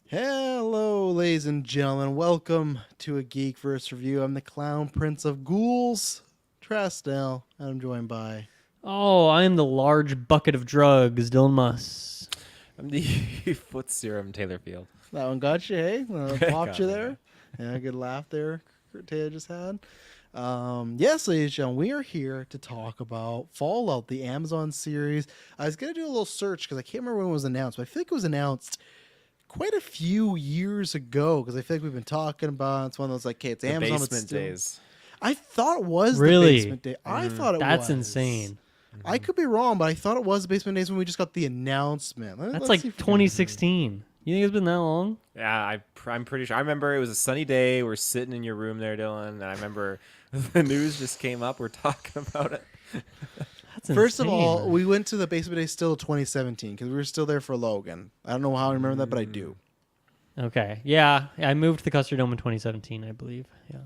Hello, ladies and gentlemen. Welcome to a GeekVerse review. I'm the Clown Prince of Ghouls, Trastel, and I'm joined by... Oh, I am the large bucket of drugs, Dylan Muss. I'm the foot serum Taylor Field. That one got you, hey? Popped Got you me, there. Yeah, good laugh there Taylor just had. Yes, ladies and gentlemen, we are here to talk about Fallout, the Amazon series. I was going to do a little search because I can't remember when it was announced, but I feel like it was announced quite a few years ago because I feel like we've been talking about it's one of those like, okay, it's The Amazon. basement days. I thought it was Really? the basement day. I thought it was. That's insane. I could be wrong, but I thought it was the basement days when we just got the announcement. That's Let's like see if we can- 2016. You think it's been that long? Yeah, I'm pretty sure. I remember it was a sunny day. We're sitting in your room there, Dylan, and I remember the news just came up. We're talking about it. That's First of insane. all, we went to the basement days still 2017 because we were still there for Logan. I don't know how I remember that, but I do. Okay. Yeah, I moved to the Custer Dome in 2017, I believe. Yeah.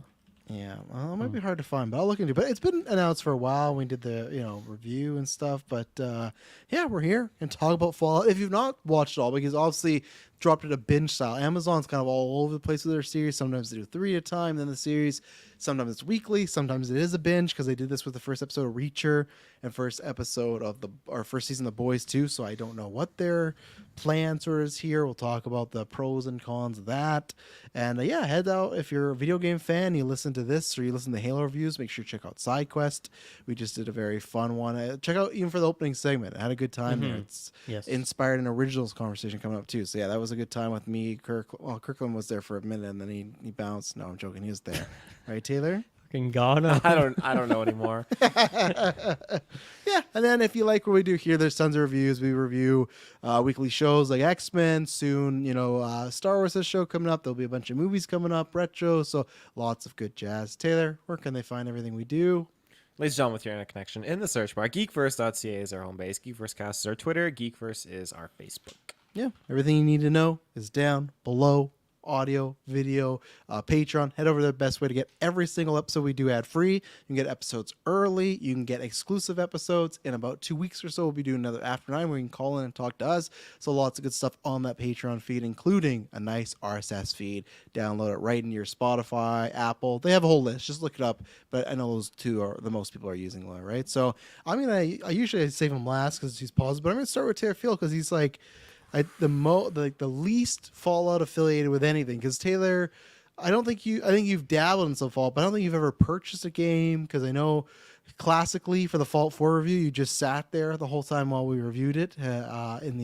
Yeah, well, it might be hard to find, but I'll look into it. But it's been announced for a while. We did the review and stuff, but yeah, we're here and talk about Fallout. If you've not watched it all, because obviously dropped it a binge style. Amazon's kind of all over the place with their series. Sometimes they do 3 at a time, then the series. Sometimes it's weekly. Sometimes it is a binge because they did this with the first episode of Reacher and first episode of first season of The Boys too. So I don't know what their plan sort of is here. We'll talk about the pros and cons of that. And yeah, head out if you're a video game fan. You listen to this or you listen to Halo reviews. Make sure you check out SideQuest. We just did a very fun one. Check out even for the opening segment. I had a good time there. It's inspired an originals conversation coming up too. So yeah, that was a good time with me. Kirkland was there for a minute and then he bounced. No, I'm joking. He was there. Right, Taylor? Fucking God. I don't know anymore. Yeah, and then if you like what we do here, there's tons of reviews. We review weekly shows like X-Men. Soon, Star Wars has a show coming up. There'll be a bunch of movies coming up, retro. So lots of good jazz. Taylor, where can they find everything we do? Ladies and gentlemen, with your internet connection in the search bar, GeekVerse.ca is our home base. GeekVerseCast is our Twitter. GeekVerse is our Facebook. Yeah, everything you need to know is down below. Audio, video, Patreon. Head over to the best way to get every single episode we do ad free. You can get episodes early. You can get exclusive episodes. In about 2 weeks or so, we'll be doing another After 9 where you can call in and talk to us. So lots of good stuff on that Patreon feed, including a nice RSS feed. Download it right into your Spotify, Apple. They have a whole list. Just look it up. But I know those two are the most people are using, right? So I usually save them last because he's paused, but I'm gonna start with Taylor Field because he's like. The least Fallout affiliated with anything because Taylor, I think you've dabbled in some Fallout, but I don't think you've ever purchased a game because I know classically for the Fallout 4 review you just sat there the whole time while we reviewed it in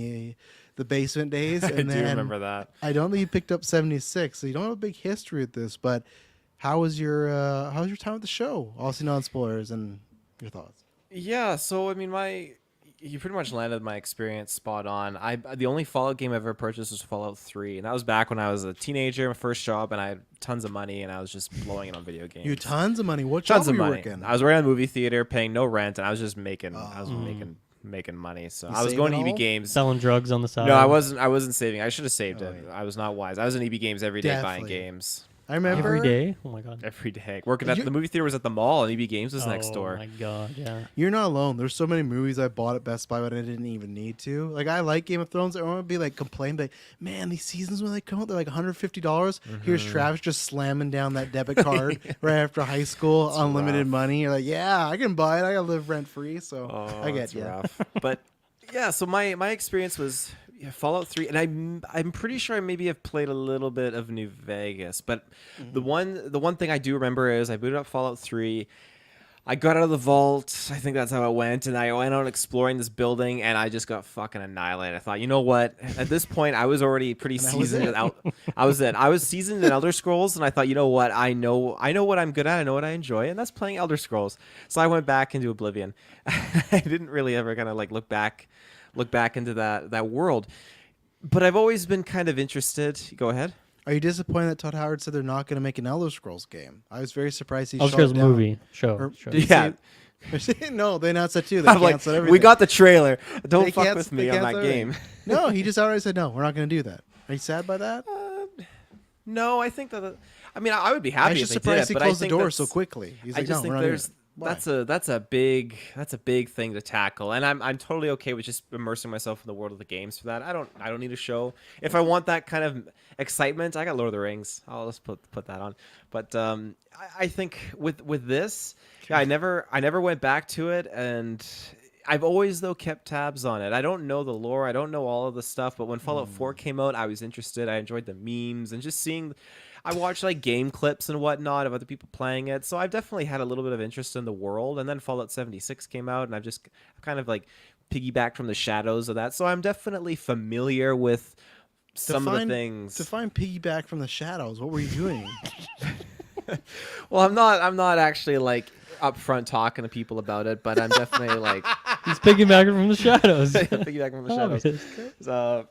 the basement days. And I do remember that. I don't think you picked up 76, so you don't have a big history with this. But how was your time with the show? Obviously non spoilers and your thoughts. Yeah, so I mean you pretty much landed my experience spot on. The only Fallout game I ever purchased was Fallout 3, and that was back when I was a teenager, my first job, and I had tons of money, and I was just blowing it on video games. You had tons of money. What job were you working? I was working at a movie theater, paying no rent, and I was just making making money. So I was going to EB Games, selling drugs on the side. No, I wasn't saving. I should have saved it. Yeah. I was not wise. I was in EB Games every day buying games. I remember every day. Oh my god, every day. Working at the movie theater was at the mall, and EB Games was next door. Oh my god, yeah. You're not alone. There's so many movies I bought at Best Buy, but I didn't even need to. Like I like Game of Thrones. I want to be like complain, like, man, these seasons when they come out, they're like $150. Here's Travis just slamming down that debit card right after high school, it's unlimited rough. Money. You're like, yeah, I can buy it. I gotta live rent free, so I get you. But yeah, so my experience was. Yeah, Fallout 3, and I'm pretty sure I maybe have played a little bit of New Vegas, but the one thing I do remember is I booted up Fallout 3. I got out of the vault. I think that's how it went, and I went out exploring this building, and I just got fucking annihilated. I thought, you know what? At this point, I was already pretty seasoned. I was seasoned in Elder Scrolls, and I thought, you know what? I know what I'm good at. I know what I enjoy, and that's playing Elder Scrolls. So I went back into Oblivion. I didn't really ever kind of like look back into that world, but I've always been kind of interested. Go ahead. Are you disappointed that Todd Howard said they're not going to make an Elder Scrolls game? I was very surprised he Elder Scrolls movie show. Yeah. No, they announced that too. They canceled everything. We got the trailer. Don't fuck with me on that game. No, he just outright said no. We're not going to do that. Are you sad by that? No, I think that. I mean, I would be happy. I'm just surprised he closed the door so quickly. He's like, I just think Why? that's a big thing to tackle, and I'm totally okay with just immersing myself in the world of the games for that. I don't need a show. If I want that kind of excitement, I got Lord of the Rings. I'll just put that on. But I think with this, yeah, I never went back to it, and I've always though kept tabs on it. I don't know the lore, I don't know all of the stuff, but when Fallout 4 came out, I was interested. I enjoyed the memes and just seeing. I watched like game clips and whatnot of other people playing it, so I've definitely had a little bit of interest in the world. And then Fallout 76 came out, and I've just kind of like piggybacked from the shadows of that. So I'm definitely familiar with some of the things. To find piggyback from the shadows, what were you doing? Well, I'm not actually like upfront talking to people about it, but I'm definitely like He's piggybacking from the shadows. piggyback from the shadows. Obvious.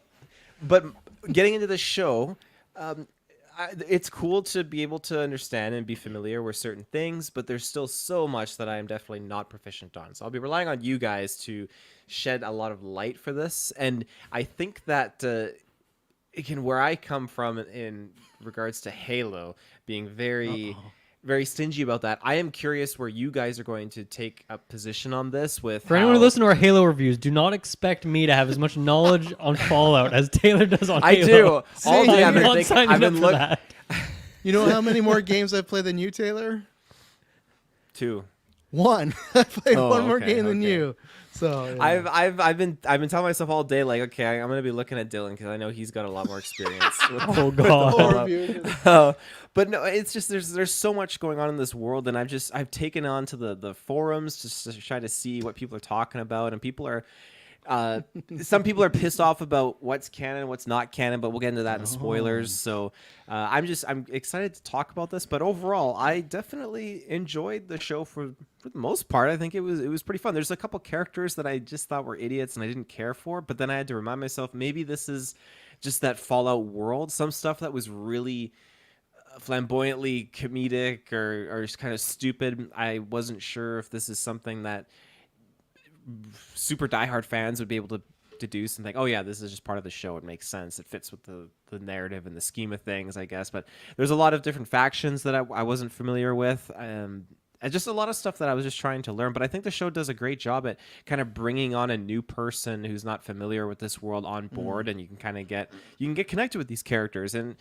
But getting into the show, it's cool to be able to understand and be familiar with certain things, but there's still so much that I am definitely not proficient on. So I'll be relying on you guys to shed a lot of light for this. And I think that again, where I come from in regards to Halo, being very stingy about that, I am curious where you guys are going to take a position on this. With For anyone who listens to our Halo reviews, do not expect me to have as much knowledge on Fallout as Taylor does on I Halo. do all day. I'm not signing I've up been for looking. that. You know how many more games I've played than you, Taylor? 2. One. I played Oh, one more okay, game than okay. you. So yeah. I've been telling myself all day, like, okay, I'm gonna be looking at Dylan because I know he's got a lot more experience. Oh The god. whole review. But no, it's just there's so much going on in this world, and I've taken on to the forums just to try to see what people are talking about, and people are. Some people are pissed off about what's canon, what's not canon, but we'll get into that in spoilers. So I'm excited to talk about this. But overall, I definitely enjoyed the show for the most part. I think it was pretty fun. There's a couple characters that I just thought were idiots and I didn't care for, but then I had to remind myself maybe this is just that Fallout world. Some stuff that was really flamboyantly comedic or just kind of stupid. I wasn't sure if this is something that super diehard fans would be able to deduce and think, oh yeah, this is just part of the show. It makes sense. It fits with the narrative and the scheme of things, I guess. But there's a lot of different factions that I wasn't familiar with. And just a lot of stuff that I was just trying to learn. But I think the show does a great job at kind of bringing on a new person who's not familiar with this world on board, and you can kind of get connected with these characters. And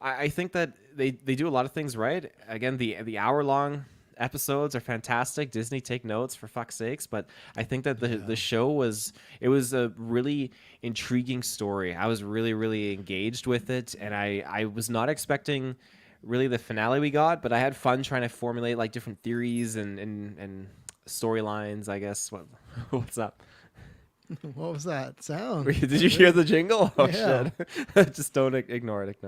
I think that they do a lot of things right. Again, the hour-long episodes are fantastic. Disney, take notes for fuck's sakes. But I think that the show was a really intriguing story. I was really engaged with it, and I was not expecting really the finale we got, but I had fun trying to formulate like different theories and storylines, I guess. What's up? What was that sound? Did you hear the jingle? Oh Yeah. shit. Just don't ignore it.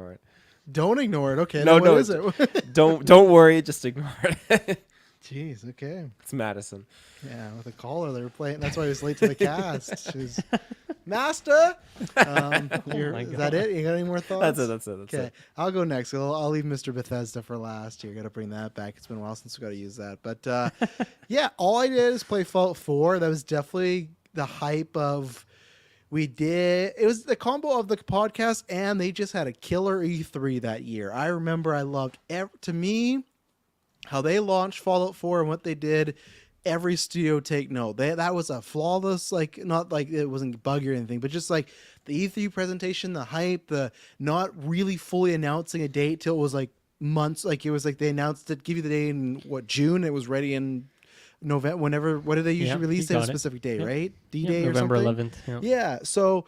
Don't ignore it. Okay. No, then what no, is it? Don't worry, just ignore it. Jeez. Okay. It's Madison. Yeah, with a caller they were playing. That's why he was late to the cast. She's Master. Is that it? You got any more thoughts? That's it. Okay, I'll go next. I'll leave Mr. Bethesda for last here. Got to bring that back. It's been a while since we got to use that. But yeah, all I did is play Fallout 4. That was definitely the hype of. It was the combo of the podcast, and they just had a killer E3 that year. I remember I loved, to me, how they launched Fallout 4 and what they did. Every studio take note. That was a flawless, like, not like it wasn't buggy or anything, but just like the E3 presentation, the hype, the not really fully announcing a date till it was like months. Like it was like they announced it, give you the date in June. It was ready in November. Whenever, what do they usually release? They have a specific date, right? D-Day or November something. 11th. Yeah. So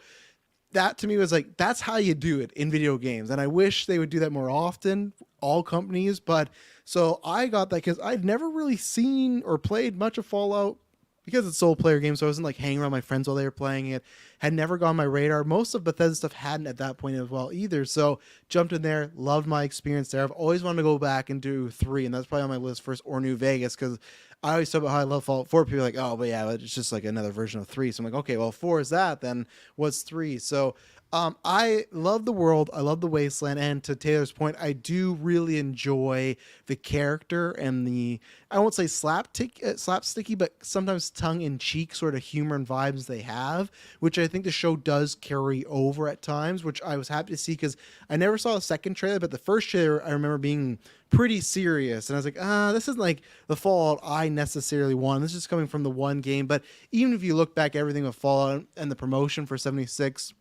that to me was like, that's how you do it in video games. And I wish they would do that more often, all companies. But so I got that because I'd never really seen or played much of Fallout because it's a sole player game. So I wasn't like hanging around my friends while they were playing it. Had never gone on my radar. Most of Bethesda stuff hadn't at that point as well either. So jumped in there, loved my experience there. I've always wanted to go back and do 3, and that's probably on my list first, or New Vegas, because I always talk about how I love Fallout 4. People are like, oh, but yeah, it's just like another version of 3. So I'm like, okay, well, 4 is that, then what's 3? So I love the world. I love the wasteland. And to Taylor's point, I do really enjoy the character and the, I won't say slapsticky, but sometimes tongue in cheek sort of humor and vibes they have, which I think the show does carry over at times, which I was happy to see because I never saw the second trailer, but the first trailer I remember being pretty serious. And I was like, this isn't like the Fallout I necessarily want. This is coming from the one game. But even if you look back at everything with Fallout and the promotion for 76,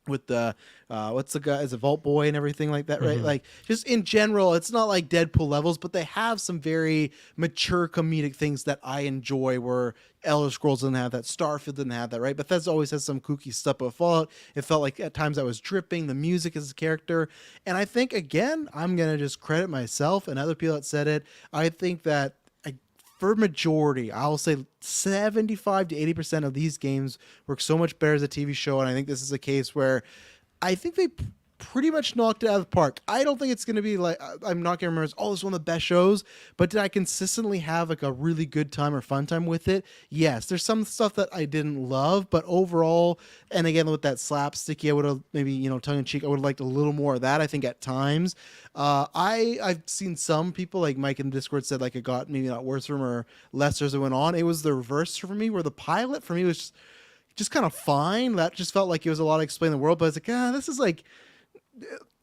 with the what's the guy as a Vault Boy and everything like that, right? Like just in general, it's not like Deadpool levels, but they have some very mature comedic things that I enjoy. Where Elder Scrolls didn't have that, Starfield didn't have that, right? Bethesda always has some kooky stuff. But Fallout, it felt like at times I was dripping. The music is a character, and I think again, I'm gonna just credit myself and other people that said it. I think that for majority, I'll say 75 to 80% of these games work so much better as a TV show. And I think this is a case where I think they pretty much knocked it out of the park. I don't think it's going to be like, I'm not going to remember, this is one of the best shows, but did I consistently have like a really good time or fun time with it? Yes. There's some stuff that I didn't love, but overall, and again, with that slapsticky, I would have maybe, tongue in cheek, I would have liked a little more of that, I think, at times. I've seen some people like Mike in Discord said like it got maybe not worse for him or less as it went on. It was the reverse for me, where the pilot for me was just kind of fine. That just felt like it was a lot of explaining the world, but I was like, this is like,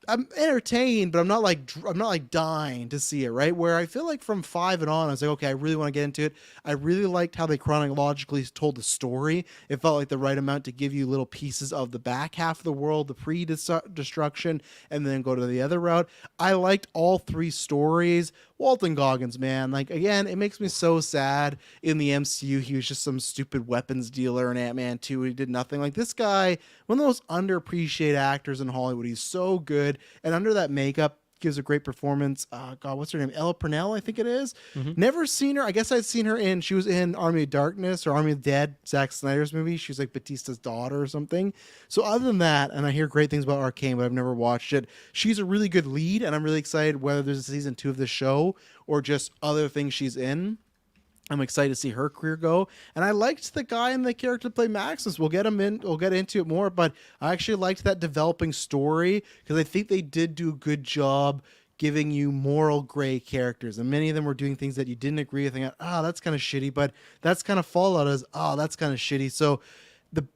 I'm entertained, but I'm not like dying to see it, right? Where I feel like from 5 and on, I was like, okay, I really want to get into it. I really liked how they chronologically told the story. It felt like the right amount to give you little pieces of the back half of the world, the pre-destruction, and then go to the other route. I liked all 3 stories. Walton Goggins, man, like again, it makes me so sad. In the MCU, he was just some stupid weapons dealer in Ant-Man 2. He did nothing. Like this guy, one of the most underappreciated actors in Hollywood. He's so good, and under that makeup, gives a great performance. God, what's her name? Ella Purnell, I think it is. Never seen her. I guess I'd seen her she was in Army of Darkness or Army of the Dead, Zack Snyder's movie. She was like Batista's daughter or something. So other than that, and I hear great things about Arcane, but I've never watched it. She's a really good lead, and I'm really excited whether there's a season 2 of the show or just other things she's in. I'm excited to see her career go. And I liked the guy and the character to play Maximus. We'll get into it more, but I actually liked that developing story because I think they did do a good job giving you moral gray characters. And many of them were doing things that you didn't agree with. Thinking, that's kind of shitty, but that's kind of Fallout as, that's kind of shitty. So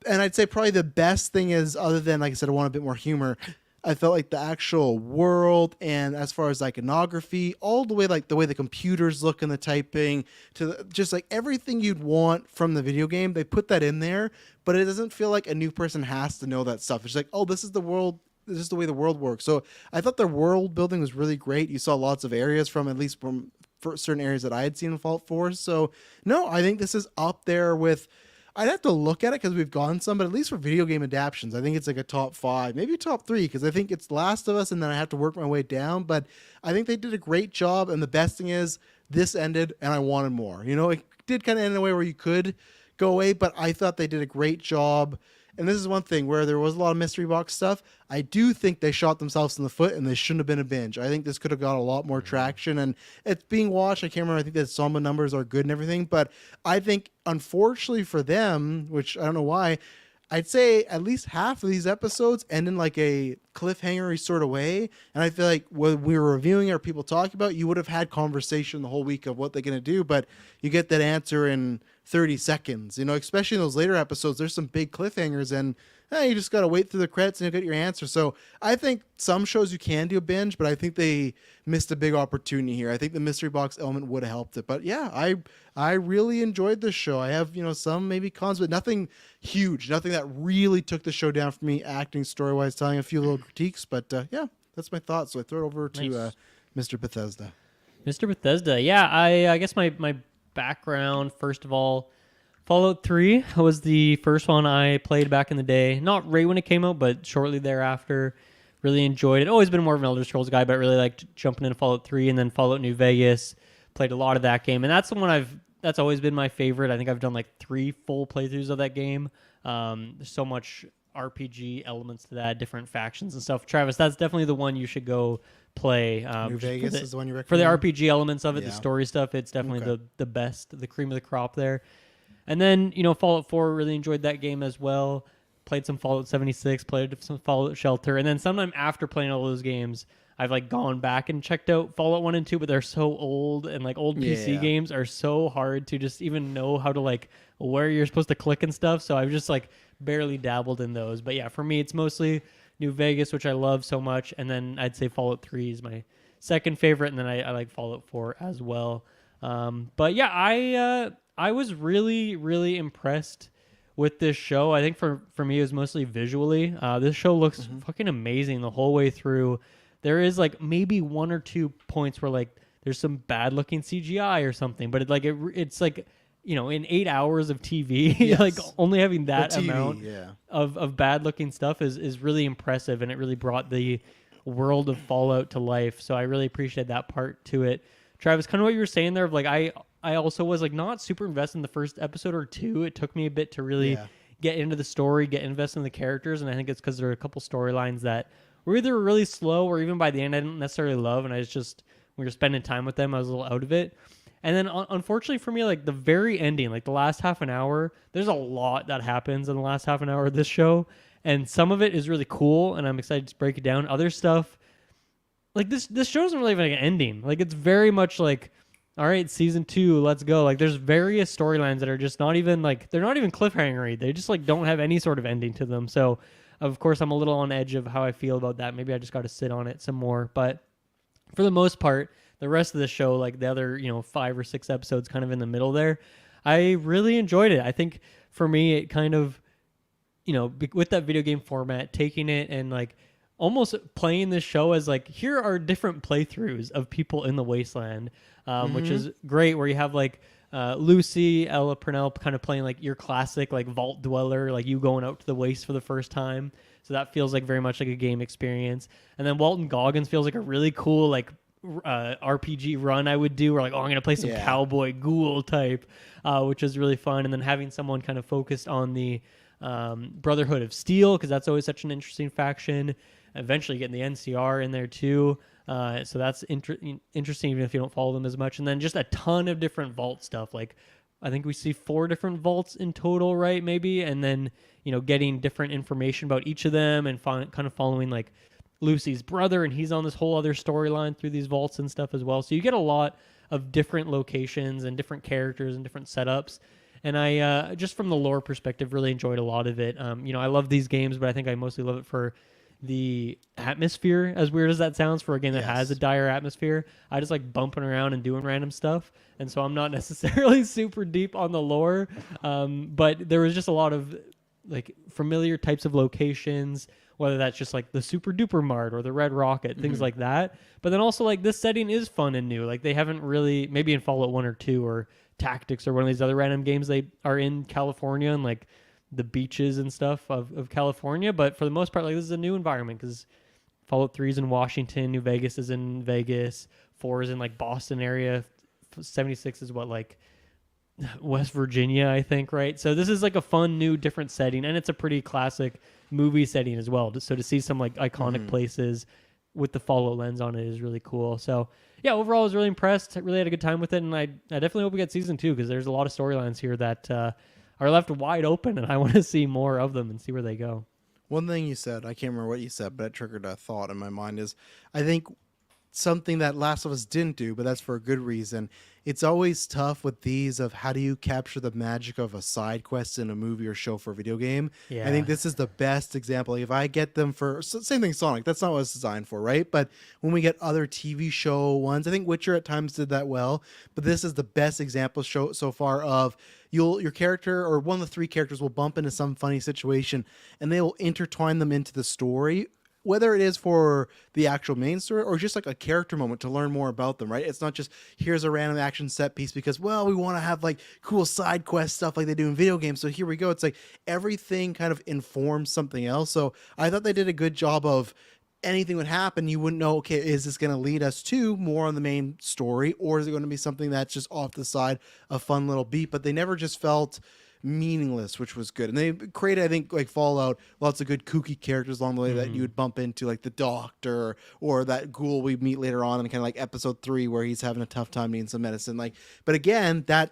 and I'd say probably the best thing is, other than, like I said, I want a bit more humor, I felt like the actual world, and as far as iconography, all the way like the way the computers look and the typing, to just like everything you'd want from the video game, they put that in there, but it doesn't feel like a new person has to know that stuff. It's like, this is the world. This is the way the world works. So I thought their world building was really great. You saw lots of areas from for certain areas that I had seen in Fallout 4. So no, I think this is up there with, I'd have to look at it because we've gone some, but at least for video game adaptions, I think it's like a top 5, maybe top 3, because I think it's Last of Us and then I have to work my way down. But I think they did a great job. And the best thing is this ended and I wanted more. It did kind of end in a way where you could go away, but I thought they did a great job. And this is one thing where there was a lot of mystery box stuff. I do think they shot themselves in the foot and they shouldn't have been a binge. I think this could have got a lot more traction, and it's being watched. I can't remember. I think the Soma numbers are good and everything, but I think unfortunately for them, which I don't know why, I'd say at least half of these episodes end in like a cliffhanger-y sort of way. And I feel like when we were reviewing or people talking about, you would have had conversation the whole week of what they're going to do, but you get that answer in 30 seconds, especially in those later episodes. There's some big cliffhangers, and you just got to wait through the credits and you'll get your answer. So I think some shows you can do a binge, but I think they missed a big opportunity here. I think the mystery box element would have helped it. But yeah, I really enjoyed this show. I have, some maybe cons, but nothing huge, nothing that really took the show down for me, acting, story-wise, telling a few little critiques. But yeah, that's my thoughts. So I throw it over to Mr. Bethesda. Mr. Bethesda. Yeah, I guess my background, first of all, Fallout 3 was the first one I played back in the day. Not right when it came out, but shortly thereafter. Really enjoyed it. Always been more of an Elder Scrolls guy, but really liked jumping into Fallout 3 and then Fallout New Vegas. Played a lot of that game, and that's the one that's always been my favorite. I think I've done like 3 full playthroughs of that game. There's so much RPG elements to that, different factions and stuff. Travis, that's definitely the one you should go play. New Vegas is the one you recommend? For the RPG elements of it, the story stuff, it's definitely the best, the cream of the crop there. And then, Fallout 4, really enjoyed that game as well. played some Fallout 76, played some Fallout Shelter, and then sometime after playing all those games, I've like gone back and checked out Fallout 1 and 2, but they're so old, and like old PC Yeah. games are so hard to just even know how to like where you're supposed to click and stuff. So I've just like barely dabbled in those. But yeah, for me, it's mostly New Vegas, which I love so much, and then I'd say Fallout 3 is my second favorite, and then I like Fallout 4 as well. But yeah, I was really really impressed with this show. I think for me it was mostly visually. This show looks fucking amazing the whole way through. There is like maybe one or two points where like there's some bad looking CGI or something, but it's like, you know, in 8 hours of TV, Yes. like only having that The TV, amount yeah. of bad looking stuff is really impressive, and it really brought the world of Fallout to life. So I really appreciate that part to it. Travis, kind of what you were saying there of like I also was like not super invested in the first episode or two. It took me a bit to really Yeah. get into the story, get invested in the characters, and I think it's because there are a couple storylines that were either really slow or even by the end I didn't necessarily love, and we were spending time with them, I was a little out of it. And then unfortunately for me, like the very ending, like the last half an hour, there's a lot that happens in the last half an hour of this show, and some of it is really cool, and I'm excited to break it down. Other stuff, like this show doesn't really have like an ending. Like it's very much like, all right, season 2, let's go. Like there's various storylines that are just not even like, they're not even cliffhangery. They just like don't have any sort of ending to them. So of course I'm a little on edge of how I feel about that. Maybe I just got to sit on it some more. But for the most part, the rest of the show, like the other, 5 or 6 episodes kind of in the middle there, I really enjoyed it. I think for me, it kind of, with that video game format, taking it and like almost playing this show as like, here are different playthroughs of people in the wasteland, which is great, where you have like Lucy, Ella Purnell kind of playing like your classic like vault dweller, like you going out to the waste for the first time. So that feels like very much like a game experience. And then Walton Goggins feels like a really cool like RPG run I would do, where like, oh, I'm gonna play some cowboy ghoul type, which is really fun. And then having someone kind of focused on the Brotherhood of Steel, because that's always such an interesting faction. Eventually getting the NCR in there too. So that's interesting, even if you don't follow them as much. And then just a ton of different vault stuff. Like I think we see 4 different vaults in total, right? Maybe. And then, getting different information about each of them, and kind of following like Lucy's brother, and he's on this whole other storyline through these vaults and stuff as well. So you get a lot of different locations and different characters and different setups. And I, just from the lore perspective, really enjoyed a lot of it. I love these games, but I think I mostly love it for the atmosphere, as weird as that sounds for a game that has a dire atmosphere. I just like bumping around and doing random stuff, and so I'm not necessarily super deep on the lore, but there was just a lot of like familiar types of locations, whether that's just like the Super Duper Mart or the Red Rocket, things like that. But then also like this setting is fun and new. Like they haven't really, maybe in Fallout 1 or 2 or Tactics or one of these other random games, they are in California and like the beaches and stuff of California, but for the most part, like this is a new environment, because Fallout 3 is in Washington, New Vegas is in Vegas, 4 is in like Boston area, 76 is what, like West Virginia, I think, right? So this is like a fun, new, different setting, and it's a pretty classic movie setting as well. So to see some like iconic places with the Fallout lens on it is really cool. So yeah, overall I was really impressed. I really had a good time with it, and I definitely hope we get season 2, because there's a lot of storylines here that are left wide open, and I want to see more of them and see where they go. One thing you said, I can't remember what you said, but it triggered a thought in my mind, is I think something that Last of Us didn't do, but that's for a good reason. It's always tough with these of how do you capture the magic of a side quest in a movie or show for a video game. Yeah. I think this is the best example. If I get them for same thing, Sonic, that's not what it's designed for, right? But when we get other TV show ones, I think Witcher at times did that well, but this is the best example show so far of your character or one of the 3 characters will bump into some funny situation, and they will intertwine them into the story, whether it is for the actual main story or just like a character moment to learn more about them, right? It's not just here's a random action set piece because, well, we want to have like cool side quest stuff like they do in video games. So here we go. It's like everything kind of informs something else. So I thought they did a good job of anything would happen. You wouldn't know, okay, is this going to lead us to more on the main story, or is it going to be something that's just off the side, a fun little beat? But they never just felt meaningless, which was good. And they created, I think, like Fallout, lots of good kooky characters along the way that you would bump into, like the doctor or that ghoul we meet later on in kind of like episode 3 where he's having a tough time needing some medicine. Like, but again, that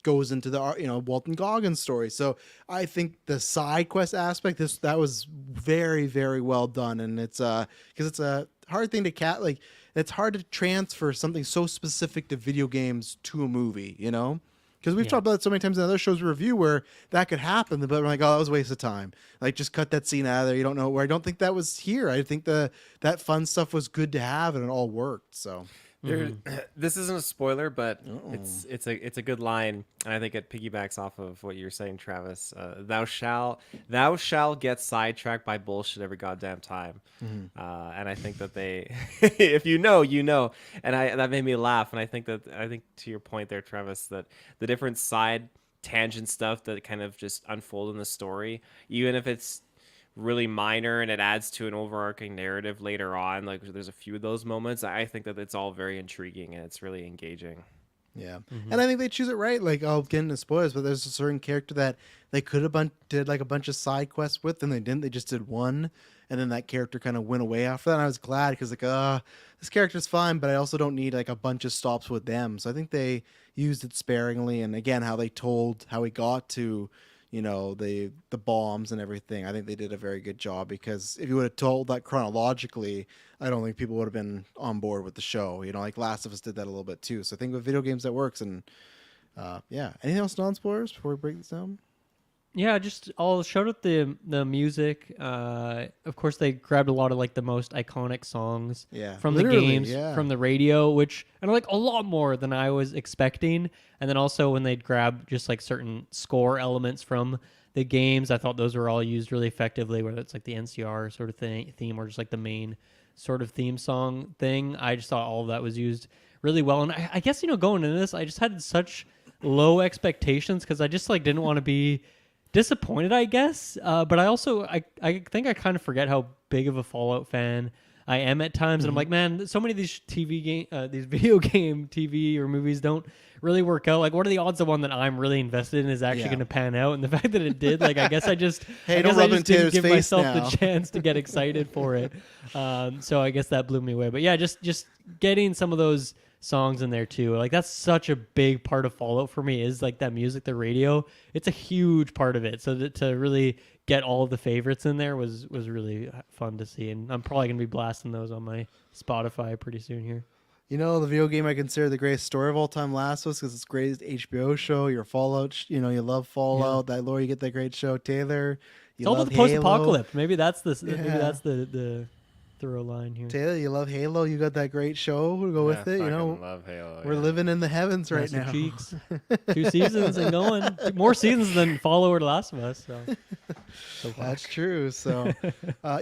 goes into the Walton Goggins story. So I think the side quest aspect that was very, very well done, and it's because it's a hard thing to like it's hard to transfer something so specific to video games to a movie, because we've Yeah. talked about it so many times in other shows we review where that could happen, but we're like, oh, that was a waste of time. Like, just cut that scene out of there. You don't know where. I don't think that was here. I think that fun stuff was good to have, and it all worked. So There, this isn't a spoiler, but Uh-oh. it's a good line, and I think it piggybacks off of what you're saying, Travis. Thou shall get sidetracked by bullshit every goddamn time, and I think that they, if you know, and that made me laugh, and I think to your point there, Travis, that the different side tangent stuff that kind of just unfold in the story, even if it's really minor and it adds to an overarching narrative later on, like there's a few of those moments, I think that it's all very intriguing and it's really engaging. yeah, and I think they choose it right. Like, I'll get into spoilers, but there's a certain character that they could have did like a bunch of side quests with, and they didn't. They just did one, and then that character kind of went away after that. And I was glad because like, this character's fine, but I also don't need like a bunch of stops with them. So I think they used it sparingly, and again, how they told how he got to the bombs and everything. I think they did a very good job, because if you would have told that chronologically, I don't think people would have been on board with the show. Like Last of Us did that a little bit too. So I think with video games that works. And yeah, anything else non-spoilers before we break this down? Yeah, I'll shout out the music. Of course, they grabbed a lot of like the most iconic songs from the games, from the radio, and like a lot more than I was expecting. And then also when they'd grab just like certain score elements from the games, I thought those were all used really effectively, whether it's like the NCR sort of theme or just like the main sort of theme song thing. I just thought all of that was used really well. And I guess, going into this, I just had such low expectations because I just like didn't want to be disappointed, I guess. But I also, I think I kind of forget how big of a Fallout fan I am at times. And I'm like, man, so many of these these video game TV or movies don't really work out. Like, what are the odds the one that I'm really invested in is actually going to pan out? And the fact that it did, like, I guess I just, I just didn't give myself the chance to get excited for it. So I guess that blew me away. But yeah, just getting some of those songs in there too. Like, that's such a big part of Fallout for me, is like that music, the radio. It's a huge part of it. So to really get all of the favorites in there was really fun to see. And I'm probably going to be blasting those on my Spotify pretty soon here. The video game I consider the greatest story of all time, Last of Us, because it's the greatest HBO show. Your Fallout, you love Fallout. Yeah. That Laura, you get that great show. Taylor, it's all about the post-apocalypse. Maybe that's the throw line here. Taylor, you love Halo. You got that great show to go with it. Love Halo. We're living in the heavens right now. Cheeks. 2 seasons and going. More seasons than Fallout or The Last of Us. So that's true. So,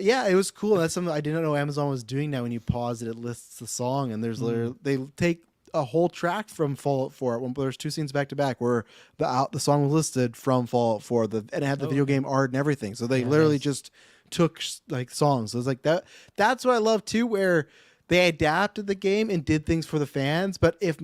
yeah, it was cool. That's something I didn't know Amazon was doing now. When you pause it, it lists the song, and there's literally they take a whole track from Fallout 4. There's 2 scenes back to back where the song was listed from Fallout 4, and it had the video game art and everything. So they literally just took like songs. So it's like that's what I love too, where they adapted the game and did things for the fans. But if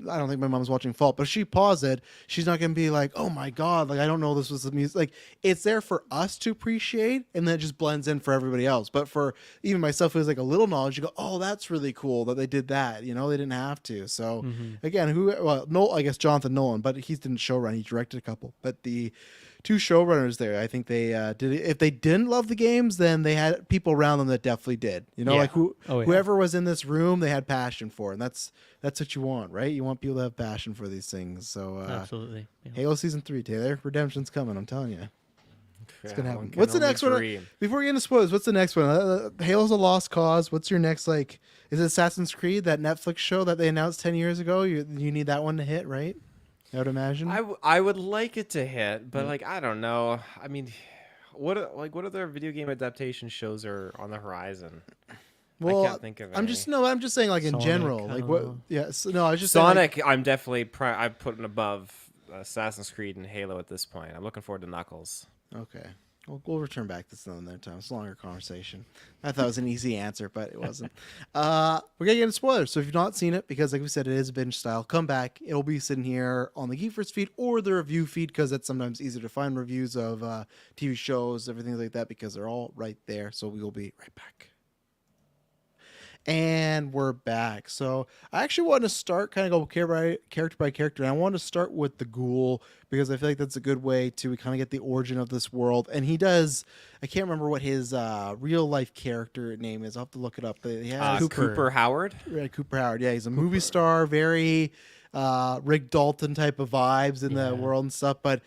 I don't think my mom's watching Fallout, but if she paused it, she's not gonna be like, oh my god, like I don't know this was the music. Like, it's there for us to appreciate, and then it just blends in for everybody else. But for even myself who's like a little knowledge, you go, oh, that's really cool that they did that. They didn't have to. So again, I guess Jonathan Nolan, but he didn't showrun, he directed a couple. But the 2 showrunners there, I think they did it. If they didn't love the games, then they had people around them that definitely did. Like whoever was in this room, they had passion for, and that's what you want, right? You want people to have passion for these things. So absolutely. Yeah. Halo Season 3, Taylor, Redemption's coming. I'm telling you, it's gonna happen. What's the next one? Before we get into spoilers, what's the next one? Halo's a lost cause. What's your next is it Assassin's Creed, that Netflix show that they announced 10 years ago? You need that one to hit, right? I would imagine. I would like it to hit, but I don't know. I mean, what other video game adaptation shows are on the horizon? Well, I can't think of any. I'm just saying in Sonic, general. No, I was just Sonic. Saying, I'm definitely I'm putting above Assassin's Creed and Halo at this point. I'm looking forward to Knuckles. Okay. We'll return back to some other time. It's a longer conversation. I thought it was an easy answer, but it wasn't. We're going to get into spoilers. So if you've not seen it, because like we said, it is binge style, come back. It'll be sitting here on the GeekVerse feed or the review feed, because it's sometimes easier to find reviews of TV shows, everything like that, because they're all right there. So we will be right back. And we're back. So I actually want to start kind of go character by character. And I want to start with the ghoul because I feel like that's a good way to kind of get the origin of this world. And he does, I can't remember what his real life character name is. I'll have to look it up. But he has Cooper Howard. Cooper Howard. Yeah, he's a movie star, very Rick Dalton type of vibes in the world and stuff. But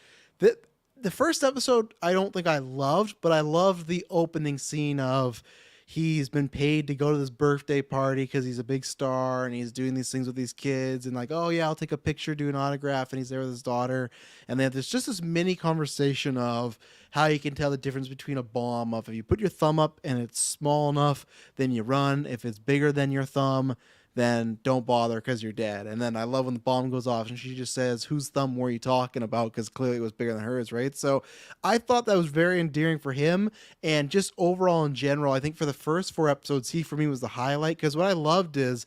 the first episode, I don't think I loved, but I loved the opening scene of he's been paid to go to this birthday party because he's a big star and he's doing these things with these kids and like, oh yeah, I'll take a picture, do an autograph, and he's there with his daughter. And then there's just this mini conversation of how you can tell the difference between a bomb of if you put your thumb up and it's small enough, then you run. If it's bigger than your thumb, then don't bother because you're dead. And then I love when the bomb goes off and she just says, whose thumb were you talking about? Because clearly it was bigger than hers, right? So I thought that was very endearing for him. And just overall in general, I think for the first 4 episodes, he for me was the highlight. Because what I loved is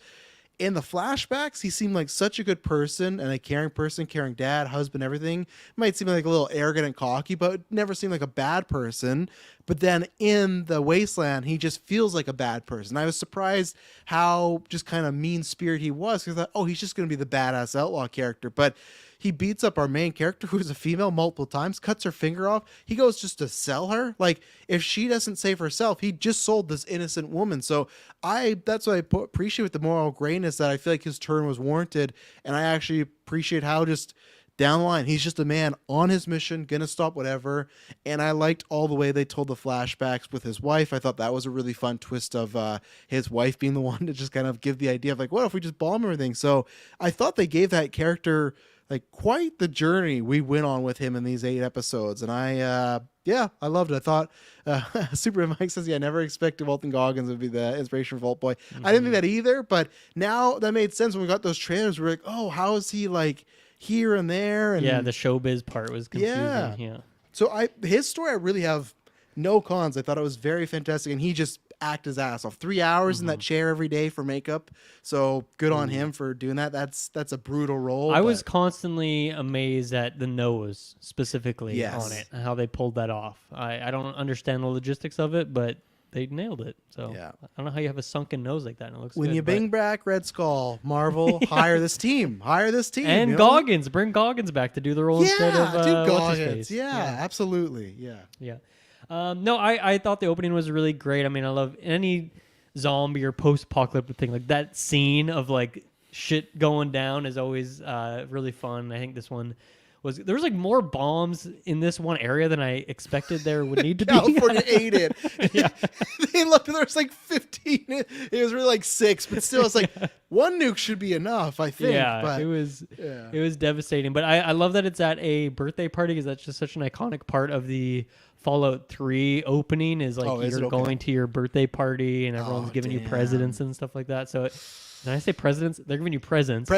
in the flashbacks, he seemed like such a good person and a caring dad, husband, everything. Might seem like a little arrogant and cocky, but never seemed like a bad person. But then in the Wasteland, he just feels like a bad person. I was surprised how just kind of mean-spirited he was because I thought, oh, he's just going to be the badass outlaw character. But he beats up our main character, who is a female, multiple times, cuts her finger off. He goes just to sell her. Like, if she doesn't save herself, he just sold this innocent woman. So that's what I appreciate with the moral grayness, that I feel like his turn was warranted. And I actually appreciate how just down the line, he's just a man on his mission, gonna stop whatever. And I liked all the way they told the flashbacks with his wife. I thought that was a really fun twist of his wife being the one to just kind of give the idea of like, what if we just bomb everything? So I thought they gave that character like quite the journey we went on with him in these 8 episodes. And I loved it. I thought Super Mike says, I never expected Walton Goggins would be the inspiration for Vault Boy. Mm-hmm. I didn't think that either, but now that made sense when we got those trailers. We were like, oh, how is he like here and there? And the showbiz part was confusing. Yeah. So his story, I really have no cons. I thought it was very fantastic, and he just acted his ass off. 3 hours in that chair every day for makeup. So good on him for doing that. That's a brutal role. I was constantly amazed at the nose specifically on it and how they pulled that off. I don't understand the logistics of it, but they nailed it. So I don't know how you have a sunken nose like that and it looks when good, you bring back Red Skull, Marvel, hire this team. And Goggins, bring Goggins back to do the role instead of Goggins. Yeah, absolutely. Yeah. No, I thought the opening was really great. I mean, I love any zombie or post-apocalyptic thing. Like that scene of like shit going down is always really fun. I think this one there was like more bombs in this one area than I expected there would need to be. California ate it. They looked, there was like 15. It was really like 6, but still it's like one nuke should be enough, I think. Yeah, but it was devastating. But I love that it's at a birthday party because that's just such an iconic part of the Fallout 3 opening is like you're going to your birthday party and everyone's giving you presents and stuff like that. So did I say presidents? They're giving you presents.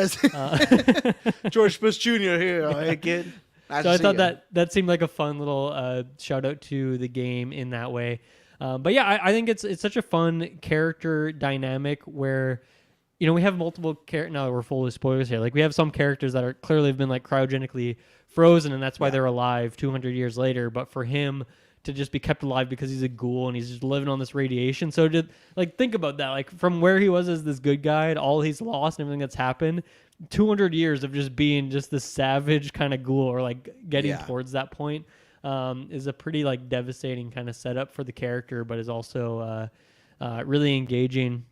George Bush Jr. here. Hey, kid. So I thought that seemed like a fun little shout out to the game in that way. But yeah, I think it's such a fun character dynamic where, you know, we have multiple characters. Now we're full of spoilers here. Like we have some characters that are clearly have been like cryogenically frozen, and that's why they're alive 200 years later. But for him to just be kept alive because he's a ghoul and he's just living on this radiation. So think about that. Like from where he was as this good guy to all he's lost and everything that's happened, 200 years of just being just this savage kind of ghoul or like getting towards that point is a pretty like devastating kind of setup for the character, but is also really engaging.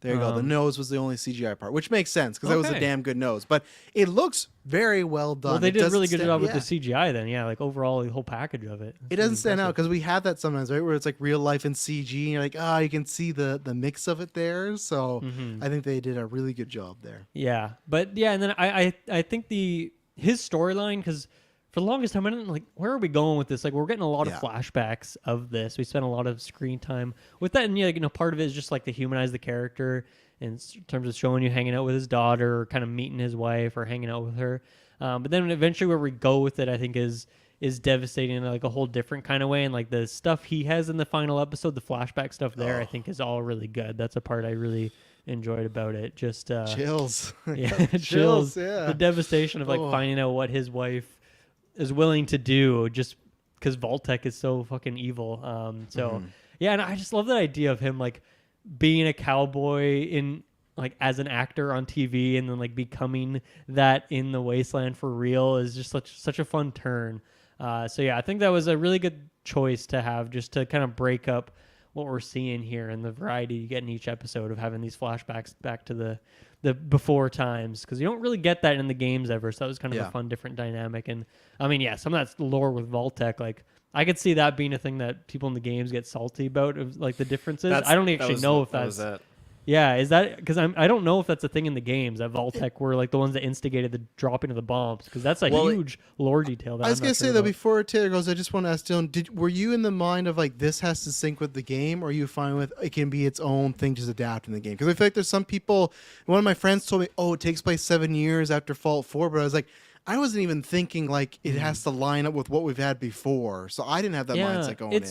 There you go. The nose was the only CGI part, which makes sense because that was a damn good nose. But it looks very well done. Well, they did a really good job with the CGI then. Yeah, like overall, the whole package of it. It doesn't stand out because we have that sometimes, right? Where it's like real life and CG and you're like, you can see the mix of it there. So I think they did a really good job there. Yeah. But yeah, and then I think his storyline, because for the longest time, I didn't like, where are we going with this? Like, we're getting a lot of flashbacks of this. We spent a lot of screen time with that. And, part of it is just like to humanize the character in terms of showing you hanging out with his daughter or kind of meeting his wife or hanging out with her. But then eventually where we go with it, I think is devastating in like a whole different kind of way. And like the stuff he has in the final episode, the flashback stuff there, I think is all really good. That's a part I really enjoyed about it. Just chills. Chills. Yeah. The devastation of like finding out what his wife is willing to do just because Vault-Tec is so fucking evil. Yeah, and I just love that idea of him like being a cowboy in like as an actor on TV and then like becoming that in the wasteland for real is just such a fun turn. So yeah, I think that was a really good choice to have just to kind of break up what we're seeing here and the variety you get in each episode of having these flashbacks back to the before times, because you don't really get that in the games ever. So that was kind of a fun different dynamic. And I mean, yeah, some of that lore with Vault-Tec, like I could see that being a thing that people in the games get salty about, of like the differences. I don't actually know if that's yeah, is that because I don't know if that's a thing in the games that Vault-Tec were like the ones that instigated the dropping of the bombs, because that's a huge lore detail. That I was going to say though, before Taylor goes, I just want to ask Dylan, were you in the mind of like this has to sync with the game, or are you fine with it can be its own thing, just adapting the game? Because I feel like there's some people. One of my friends told me, "Oh, it takes place 7 years after Fallout 4," but I was like, I wasn't even thinking like it has to line up with what we've had before, so I didn't have that mindset going in.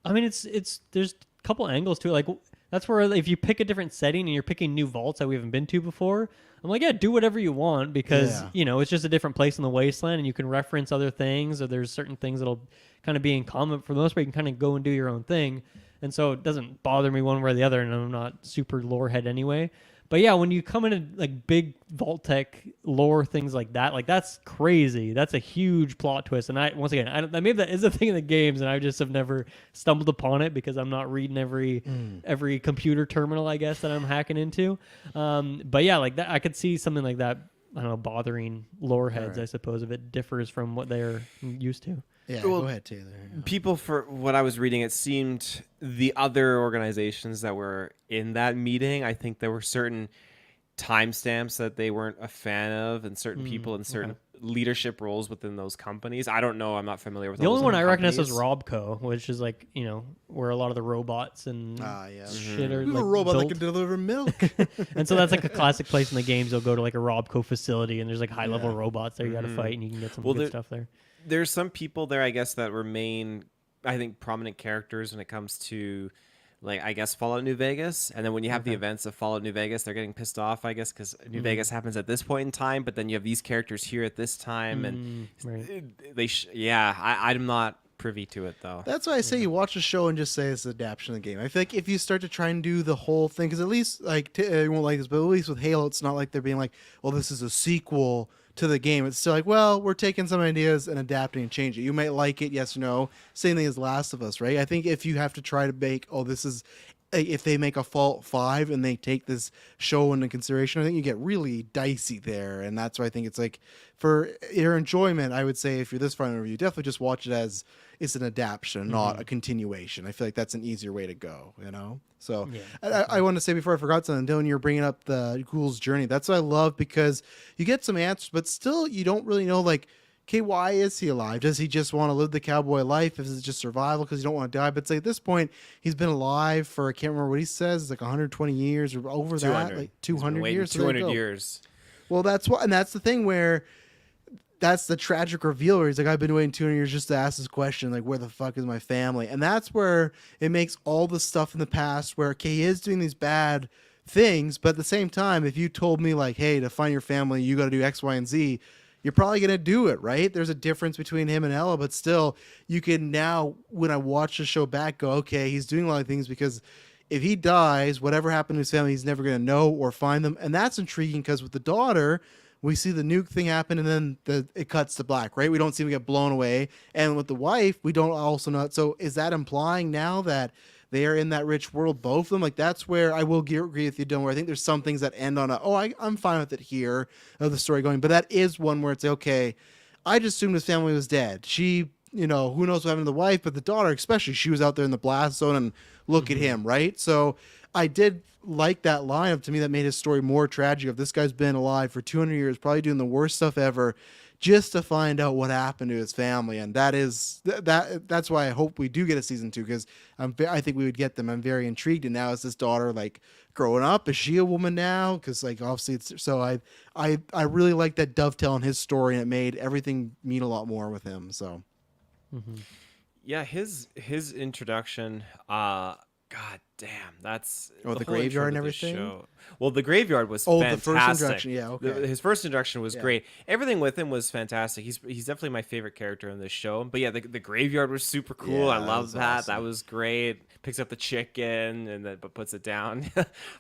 I mean, it's there's a couple angles to it, like. That's where if you pick a different setting and you're picking new vaults that we haven't been to before, I'm like, yeah, do whatever you want, because, it's just a different place in the wasteland and you can reference other things, or there's certain things that'll kind of be in common. For the most part, you can kind of go and do your own thing. And so it doesn't bother me one way or the other, and I'm not super lore head anyway. But yeah, when you come into like big Vault-Tec lore things like that, like that's crazy. That's a huge plot twist. And once again, maybe that is a thing in the games, and I just have never stumbled upon it because I'm not reading every computer terminal, I guess, that I'm hacking into. But yeah, like that, I could see something like that. I don't know, bothering lore heads, I suppose, if it differs from what they're used to. Yeah, well, go ahead, Taylor. People, for what I was reading, it seemed the other organizations that were in that meeting, I think there were certain timestamps that they weren't a fan of, and certain people in certain leadership roles within those companies. I don't know. I'm not familiar with the only one I recognize is companies. Robco, which is like, where a lot of the robots and shit are We have like a robot built. that can deliver milk. And so that's like a classic place in the games. You'll go to like a Robco facility and there's like high level robots there you got to fight, and you can get some good stuff there. There's some people there, I guess, that remain, I think, prominent characters when it comes to, like, I guess, Fallout New Vegas. And then when you have the events of Fallout New Vegas, they're getting pissed off, I guess, because New Vegas happens at this point in time. But then you have these characters here at this time, and I'm not privy to it though. That's why I say you watch a show and just say it's an adaptation of the game. I feel like if you start to try and do the whole thing, because at least like you won't like this, but at least with Halo, it's not like they're being like, well, this is a sequel to the game. It's still like, well, we're taking some ideas and adapting and changing it. You might like it, yes or no. Same thing as Last of Us, right? I think if you have to try to make, this is, if they make a Fallout 5 and they take this show into consideration, I think you get really dicey there. And that's why I think it's like, for your enjoyment, I would say if you're this far in a review, definitely just watch it as it's an adaptation, not a continuation. I feel like that's an easier way to go, So I want to say before I forgot something, Dylan, you're bringing up the Ghoul's Journey. That's what I love, because you get some answers, but still you don't really know, like, okay, why is he alive? Does he just want to live the cowboy life? Is it just survival because you don't want to die? But say at this point, he's been alive for, I can't remember what he says, it's like 120 years or over 200. That, like 200 years. 200 years. Well, that's what, and that's the thing where that's the tragic reveal where he's like, I've been waiting 200 years just to ask this question, like, where the fuck is my family? And that's where it makes all the stuff in the past where, okay, he is doing these bad things, but at the same time, if you told me, like, hey, to find your family, you got to do X, Y, and Z, you're probably going to do it, right? There's a difference between him and Ella, but still, you can now, when I watch the show back, go, okay, he's doing a lot of things because if he dies, whatever happened to his family, he's never going to know or find them. And that's intriguing because with the daughter, we see the nuke thing happen and then it cuts to black, right? We don't see him get blown away. And with the wife, we don't also know. So is that implying now that they are in that rich world, both of them? Like, that's where I will agree with you, Dylan, where I think there's some things that end on I'm fine with it here, of the story going. But that is one where it's, okay, I just assumed his family was dead. She, who knows what happened to the wife, but the daughter, especially, she was out there in the blast zone and look at him, right? So I did like that line of, to me, that made his story more tragic of this guy's been alive for 200 years, probably doing the worst stuff ever, just to find out what happened to his family. And that's why I hope we do get a season 2, because I think we would get them. I'm very intrigued. And now is this daughter like growing up? Is she a woman now? Because like obviously it's so I really like that dovetail in his story, and it made everything mean a lot more with him. So yeah, his introduction God damn, that's Oh, the whole intro graveyard to and this everything? show. Well, the graveyard was Oh, fantastic. the first introduction. Yeah, okay. His first introduction was Yeah. great. Everything with him was fantastic. He's definitely my favorite character in this show. But yeah, the graveyard was super cool. Yeah, I that love was that. awesome. That was great. Picks up the chicken and then but puts it down.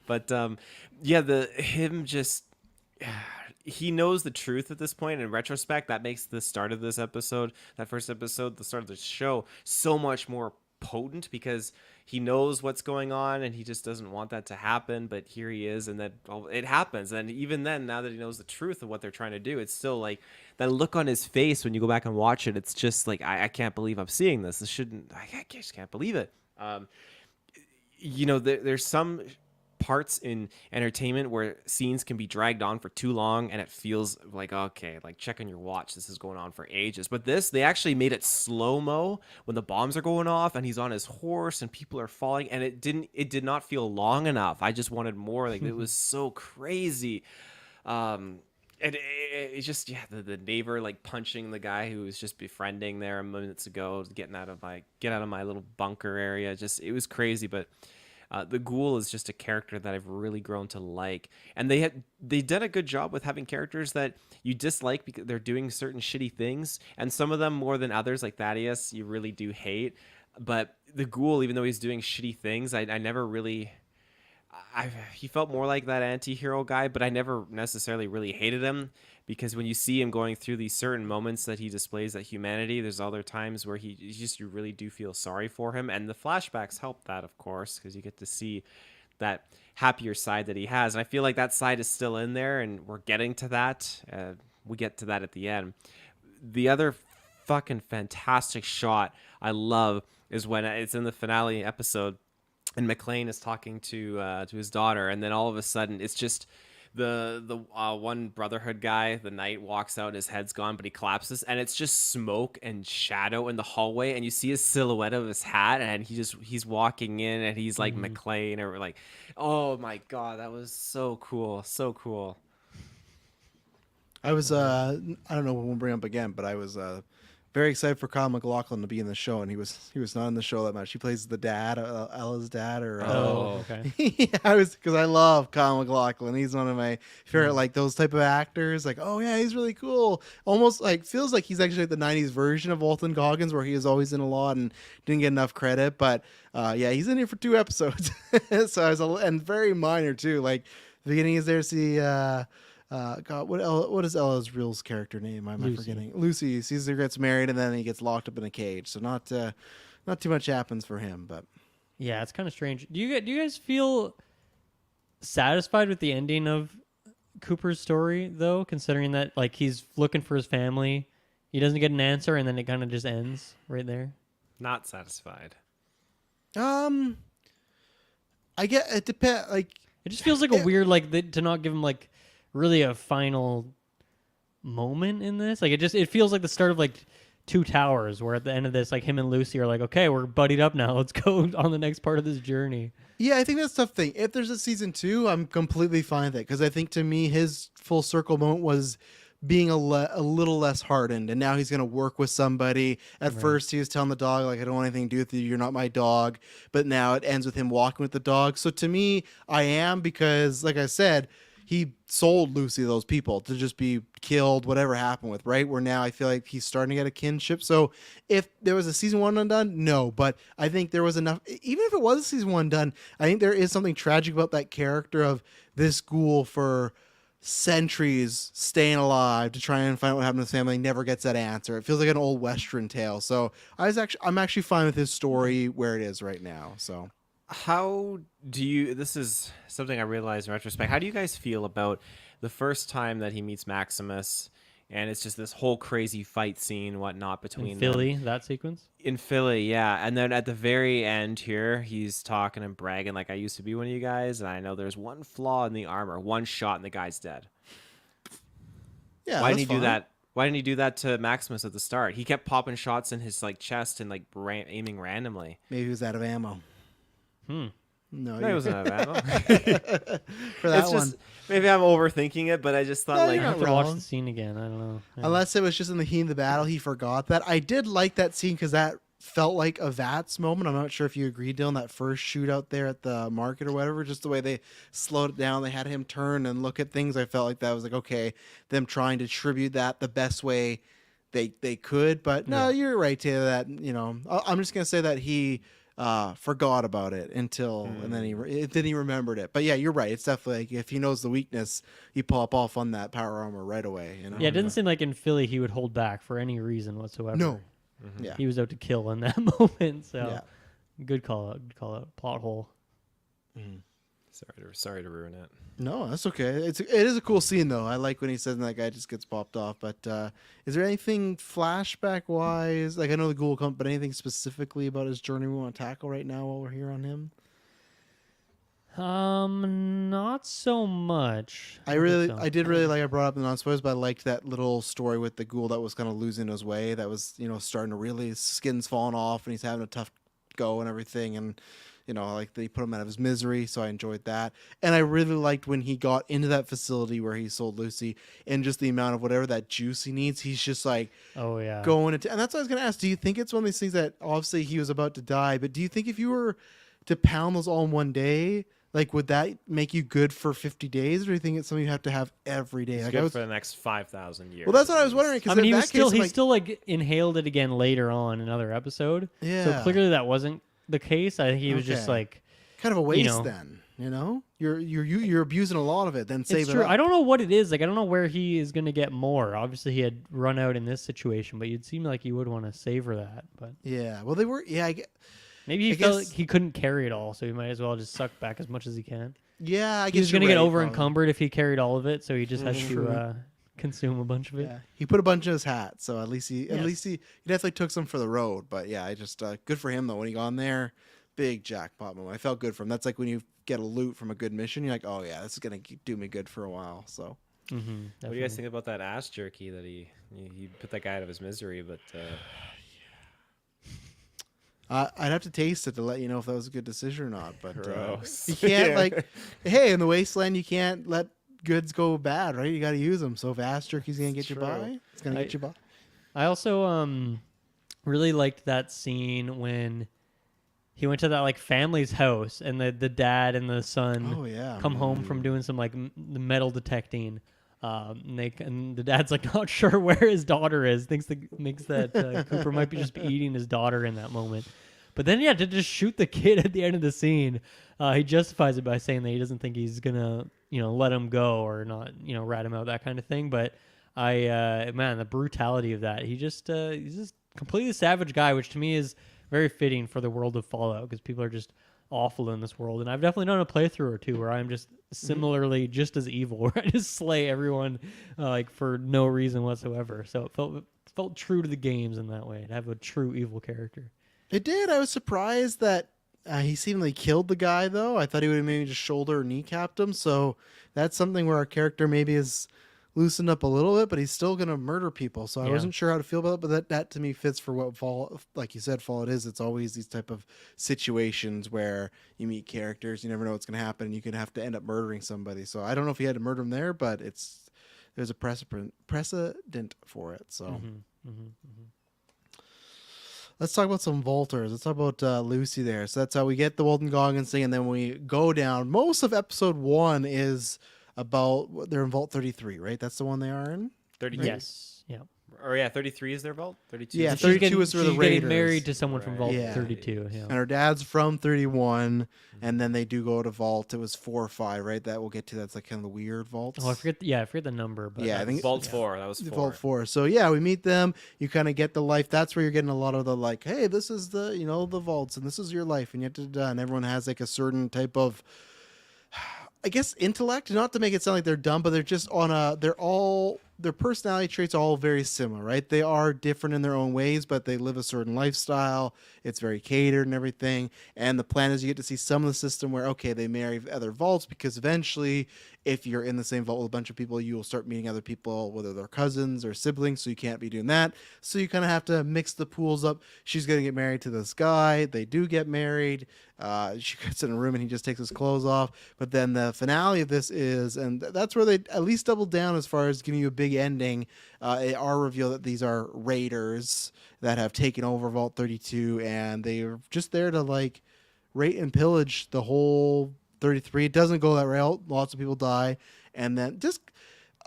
But yeah, the him just he knows the truth at this point. In retrospect, that makes the start of this episode, that first episode, the start of the show, so much more potent because he knows what's going on and he just doesn't want that to happen. But here he is, and that it happens. And even then, now that he knows the truth of what they're trying to do, it's still like that look on his face when you go back and watch it. It's just like I can't believe I'm seeing this. This shouldn't. I just can't believe it. There's some parts in entertainment where scenes can be dragged on for too long and it feels like, okay, like check on your watch, this is going on for ages. But this, they actually made it slow-mo when the bombs are going off and he's on his horse and people are falling, and it did not feel long enough. I just wanted more. Like it was so crazy. It's just, yeah, the neighbor like punching the guy who was just befriending there minutes ago, get out of my little bunker area. Just, it was crazy. But the ghoul is just a character that I've really grown to like, and they did a good job with having characters that you dislike because they're doing certain shitty things, and some of them more than others, like Thaddeus, you really do hate. But the ghoul, even though he's doing shitty things, I never really. He felt more like that anti-hero guy, but I never necessarily really hated him, because when you see him going through these certain moments that he displays that humanity, there's other times where you really do feel sorry for him, and the flashbacks help that, of course, because you get to see that happier side that he has, and I feel like that side is still in there, and we're getting to that. We get to that at the end. The other fucking fantastic shot I love is when it's in the finale episode, and McLean is talking to his daughter, and then all of a sudden it's just the one Brotherhood guy, the knight, walks out, his head's gone, but he collapses, and it's just smoke and shadow in the hallway, and you see his silhouette of his hat, and he's walking in, and he's like McLean, or like, oh my god, that was so cool, so cool. I was I don't know when we'll bring up again, but I was very excited for Kyle MacLachlan to be in the show, and he was not in the show that much. He plays the dad, Ella's dad, or okay. yeah, because I love Kyle MacLachlan. He's one of my favorite, like those type of actors. Like, oh yeah, he's really cool. Almost like feels like he's actually the '90s version of Walton Goggins, where he was always in a lot and didn't get enough credit. But yeah, he's in here for 2 episodes, so I was and very minor too. Like the beginning is there to see. God, what is Ella's real character name? I'm forgetting. Lucy sees her gets married, and then he gets locked up in a cage. So not too much happens for him, but Yeah, it's kind of strange. Do you guys feel satisfied with the ending of Cooper's story, though, considering that like he's looking for his family, he doesn't get an answer, and then it kind of just ends right there? Not satisfied. I get it depends. Like It just feels like a weird to not give him like really a final moment in this. Like it feels like the start of like Two Towers, where at the end of this, like him and Lucy are like, okay, we're buddied up now. Let's go on the next part of this journey. yeah, I think that's the tough thing. If there's a season 2, I'm completely fine with it, because I think to me his full circle moment was being a little less hardened, and now he's going to work with somebody. At first he was telling the dog, like, I don't want anything to do with you, you're not my dog, but now it ends with him walking with the dog. So to me, I am, because like I said, he sold Lucy to those people to just be killed, whatever happened with, right? Where now I feel like he's starting to get a kinship. So if there was a season 1 undone, no, but I think there was enough. Even if it was a season 1 done, I think there is something tragic about that character of this ghoul for centuries staying alive to try and find out what happened to his family, never gets that answer. It feels like an old Western tale. So I'm actually fine with his story where it is right now. So How do you, this is something I realized in retrospect, how do you guys feel about the first time that he meets Maximus, and it's just this whole crazy fight scene, whatnot, between In Philly, that sequence? In Philly, yeah. And then at the very end here, he's talking and bragging like, I used to be one of you guys, and I know there's one flaw in the armor, one shot and the guy's dead. yeah, Why that's didn't he do fine. that? Why didn't he do that to Maximus at the start? He kept popping shots in his like chest and like aiming randomly. Maybe he was out of ammo. Hmm. No, No, he wasn't out of ammo. for that It's one. just, maybe I'm overthinking it, but I just thought No, like, you're I have not to watch wrong. the scene again. I don't know. Yeah. Unless it was just in the heat of the battle, he forgot that. I did like that scene because that felt like a VATS moment. I'm not sure if you agreed, Dylan, that first shootout there at the market or whatever, just the way they slowed it down. They had him turn and look at things. I felt like that was like, okay, them trying to tribute that the best way they could. But no, you're right, Taylor, that, I'm just going to say that he forgot about it until, and then he remembered it. But yeah, you're right. It's definitely like, if he knows the weakness, you pop off on that power armor right away. Yeah, it didn't seem like in Philly he would hold back for any reason whatsoever. No. Yeah. He was out to kill in that moment. So Yeah. good call out. Good call out. Plot hole. Sorry to ruin it. No, that's okay. It is a cool scene though. I like when he says that guy just gets popped off. But is there anything flashback wise? Like I know the ghoul come, but anything specifically about his journey we want to tackle right now while we're here on him? Not so much. I did really like. I brought up the non-spoilers, but I liked that little story with the ghoul that was kind of losing his way. That was starting to really, his skin's falling off, and he's having a tough go and everything, and. Like they put him out of his misery, so I enjoyed that. And I really liked when he got into that facility where he sold Lucy, and just the amount of whatever that juice he needs, he's just like, oh yeah, going into. And that's what I was gonna ask. Do you think it's one of these things that obviously he was about to die, but do you think if you were to pound those all in one day, like would that make you good for 50 days, or do you think it's something you have to have every day? It's like good for the next 5,000 years. Well, that's what I was wondering. I mean, he was still still like inhaled it again later on in another episode. Yeah. So clearly that wasn't the case. I think he was just like. Kind of a waste then, you're abusing a lot of it. Then save it's it true. up. I don't know what it is. Like I don't know where he is going to get more. Obviously, he had run out in this situation, but you'd seem like he would want to savor that. But yeah, well, they were. Yeah, maybe he felt like he couldn't carry it all, so he might as well just suck back as much as he can. Yeah, I guess he's going to get over encumbered if he carried all of it, so he just has to consume a bunch of it. Yeah, he put a bunch in his hat, so at least he definitely took some for the road. But yeah, I just good for him though when he got on there. Big jackpot moment. I felt good for him. That's like when you get a loot from a good mission. You're like, oh yeah, this is gonna do me good for a while. So, what do you guys think about that ass jerky that he put that guy out of his misery? But I'd have to taste it to let you know if that was a good decision or not. But gross. You can't hey, in the wasteland, you can't let goods go bad, right? You got to use them. So if ass jerky's gonna get you by, it's gonna get you by. I also really liked that scene when. He went to that like family's house, and the dad and the son come home from doing some like the metal detecting. And the dad's like not sure where his daughter is. Thinks that Cooper might be just eating his daughter in that moment. But then to just shoot the kid at the end of the scene, he justifies it by saying that he doesn't think he's gonna let him go or not rat him out, that kind of thing. But the brutality of that, he's just completely savage guy, which to me is very fitting for the world of Fallout because people are just awful in this world. And I've definitely done a playthrough or two where I'm just similarly just as evil, where I just slay everyone like for no reason whatsoever. So it felt true to the games in that way to have a true evil character. It did. I was surprised that he seemingly killed the guy, though. I thought he would have maybe just shoulder or kneecapped him. So that's something where our character maybe is loosened up a little bit, but he's still going to murder people. So I wasn't sure how to feel about it, but that to me fits for what Fallout, like you said, Fallout is. It's always these type of situations where you meet characters, you never know what's going to happen, and you can have to end up murdering somebody. So I don't know if he had to murder him there, but there's a precedent for it. So let's talk about some vaulters. Let's talk about Lucy there. So that's how we get the Walton Goggins thing, and then we go down. Most of episode 1 is about they're in Vault 33, right? That's the one they are in? 32? Yes. Yeah. Or 33 is their vault? 32? Yeah, She's 32 is for the she's Raiders. getting married to someone from Vault Yeah. 32. Yeah. And her dad's from 31, and then they do go to Vault. It was 4 or 5, right? That we'll get to. That's like kind of the weird vaults. Oh, I forget the number, but Yeah, I think Vault 4. That was 4. Vault 4. So yeah, we meet them. You kind of get the life. That's where you're getting a lot of the like, hey, this is the the vaults, and this is your life, and you have to. And everyone has like a certain type of, I guess, intellect. Not to make it sound like they're dumb, but they're just on a. Their personality traits are all very similar, right? They are different in their own ways, but they live a certain lifestyle. It's very catered and everything. And the plan is you get to see some of the system where, okay, they marry other vaults because eventually, if you're in the same vault with a bunch of people, you will start meeting other people, whether they're cousins or siblings, so you can't be doing that. So you kind of have to mix the pools up. She's going to get married to this guy. They do get married. She gets in a room and he just takes his clothes off. But then the finale of this is, and that's where they at least double down as far as giving you a big big ending, it are revealed that these are raiders that have taken over Vault 32, and they're just there to like raid and pillage the whole 33. It doesn't go that route. Lots of people die, and then just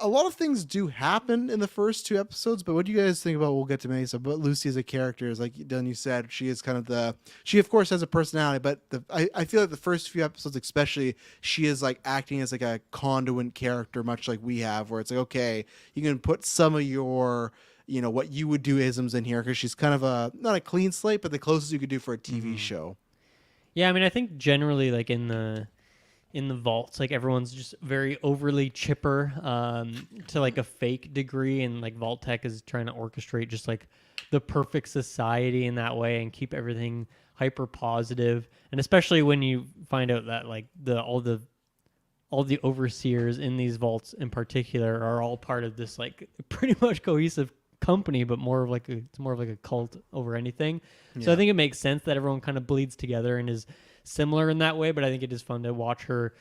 a lot of things do happen in the first 2 episodes. But what do you guys think about? We'll get to Mesa, but Lucy as a character is like Dylan, you said, she is kind of she of course has a personality, but I feel like the first few episodes especially, she is like acting as like a conduit character, much like we have, where it's like, okay, you can put some of your what you would do isms in here, because she's kind of not a clean slate, but the closest you could do for a TV show. Yeah, I mean, I think generally, like in the vaults, like everyone's just very overly chipper, to like a fake degree, and like Vault Tech is trying to orchestrate just like the perfect society in that way and keep everything hyper positive. And especially when you find out that like all the overseers in these vaults in particular are all part of this like pretty much cohesive company, but it's more of like a cult over anything. So I think it makes sense that everyone kind of bleeds together and is similar in that way. But I think it is fun to watch her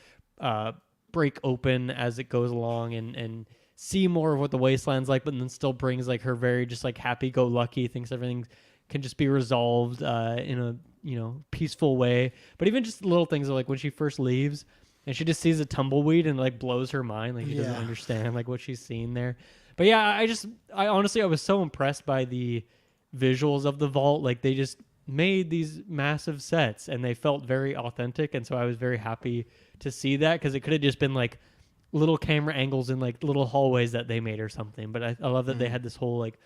break open as it goes along and see more of what the wasteland's like, but then still brings like her very just like happy-go-lucky, thinks everything can just be resolved in a peaceful way. But even just little things like when she first leaves and she just sees a tumbleweed and like blows her mind, like she doesn't understand like what she's seeing there. But yeah, I honestly, I was so impressed by the visuals of the vault. Like they just made these massive sets and they felt very authentic. And so I was very happy to see that, because it could have just been like little camera angles in like little hallways that they made or something. But I love that they had this whole like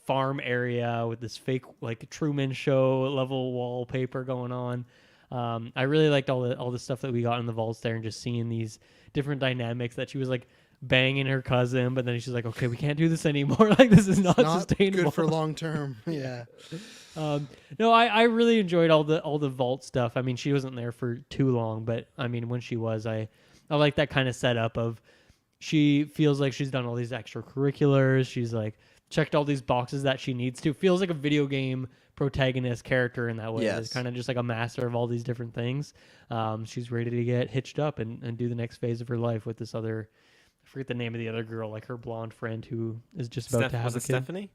farm area with this fake like Truman Show level wallpaper going on. I really liked all the stuff that we got in the vaults there, and just seeing these different dynamics, that she was like banging her cousin, but then she's like, okay, we can't do this anymore. Like this is not sustainable. Good for long term. Yeah. No, I really enjoyed all the vault stuff. I mean, she wasn't there for too long, but I mean, when she was, I like that kind of setup of she feels like she's done all these extracurriculars. She's like checked all these boxes that she needs to. Feels like a video game protagonist character in that way. Yes. It's kind of just like a master of all these different things. She's ready to get hitched up and do the next phase of her life with this other, I forget the name of the other girl, like her blonde friend who is just about to have a kid. Stephanie?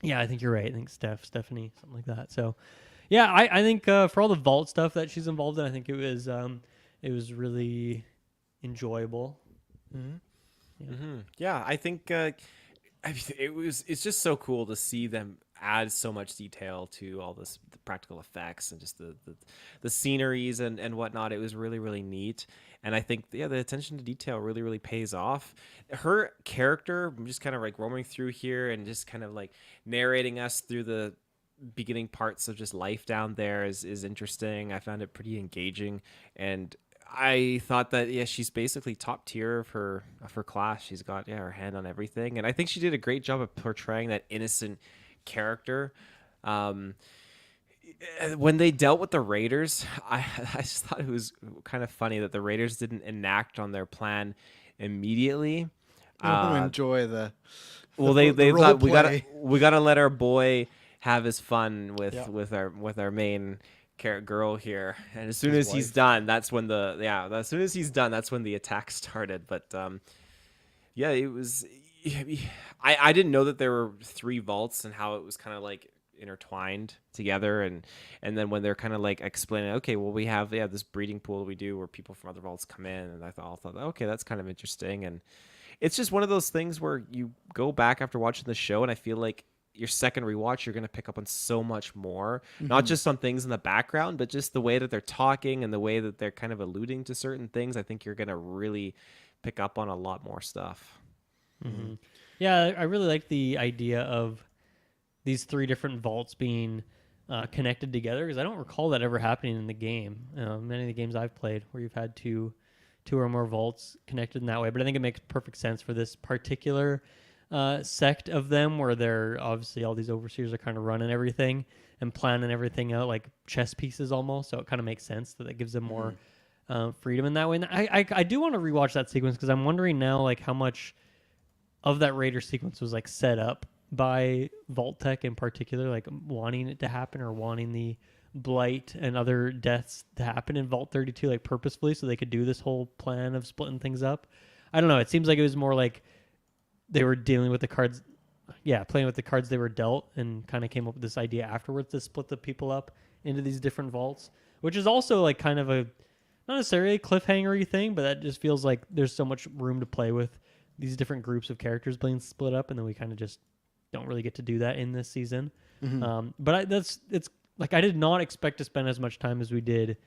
Yeah, I think you're right. I think Stephanie, something like that. So, yeah, I think for all the vault stuff that she's involved in, I think it was really enjoyable. Yeah, I think it's just so cool to see them add so much detail to all the practical effects and just the sceneries and whatnot. It was really, really neat. And I think, the attention to detail really, really pays off. Her character, I'm just kind of like roaming through here and just kind of like narrating us through the beginning parts of just life down there is interesting. I found it pretty engaging. And I thought that, she's basically top tier of her class. She's got, her hand on everything. And I think she did a great job of portraying that innocent character. When they dealt with the Raiders, I just thought it was kind of funny that the Raiders didn't enact on their plan immediately. I want to enjoy the they role thought play. we gotta let our boy have his fun with our main girl here, and as soon as he's done, that's when the attack started. But it was. I didn't know that there were 3 vaults and how it was kind of like intertwined together, and then when they're kind of like explaining, okay, well, we have this breeding pool that we do where people from other vaults come in, and I thought okay, that's kind of interesting. And it's just one of those things where you go back after watching the show, and I feel like your second rewatch, you're going to pick up on so much more, not just some things in the background, but just the way that they're talking and the way that they're kind of alluding to certain things. I think you're going to really pick up on a lot more stuff. Yeah, I really like the idea of these 3 different vaults being connected together, because I don't recall that ever happening in the game. Many of the games I've played where you've had two or more vaults connected in that way. But I think it makes perfect sense for this particular sect of them, where they're obviously all these overseers are kind of running everything and planning everything out like chess pieces almost. So it kind of makes sense that it gives them more freedom in that way. And I do want to rewatch that sequence, because I'm wondering now like how much of that Raider sequence was like set up by Vault Tech in particular, like wanting it to happen or wanting the blight and other deaths to happen in Vault 32 like purposefully, so they could do this whole plan of splitting things up. I don't know. It seems like it was more like they were dealing with the cards, playing with the cards they were dealt, and kind of came up with this idea afterwards to split the people up into these different vaults, which is also like kind of a not necessarily a cliffhanger-y thing, but that just feels like there's so much room to play with these different groups of characters being split up, and then we kind of just don't really get to do that in this season. But it's like I did not expect to spend as much time as we did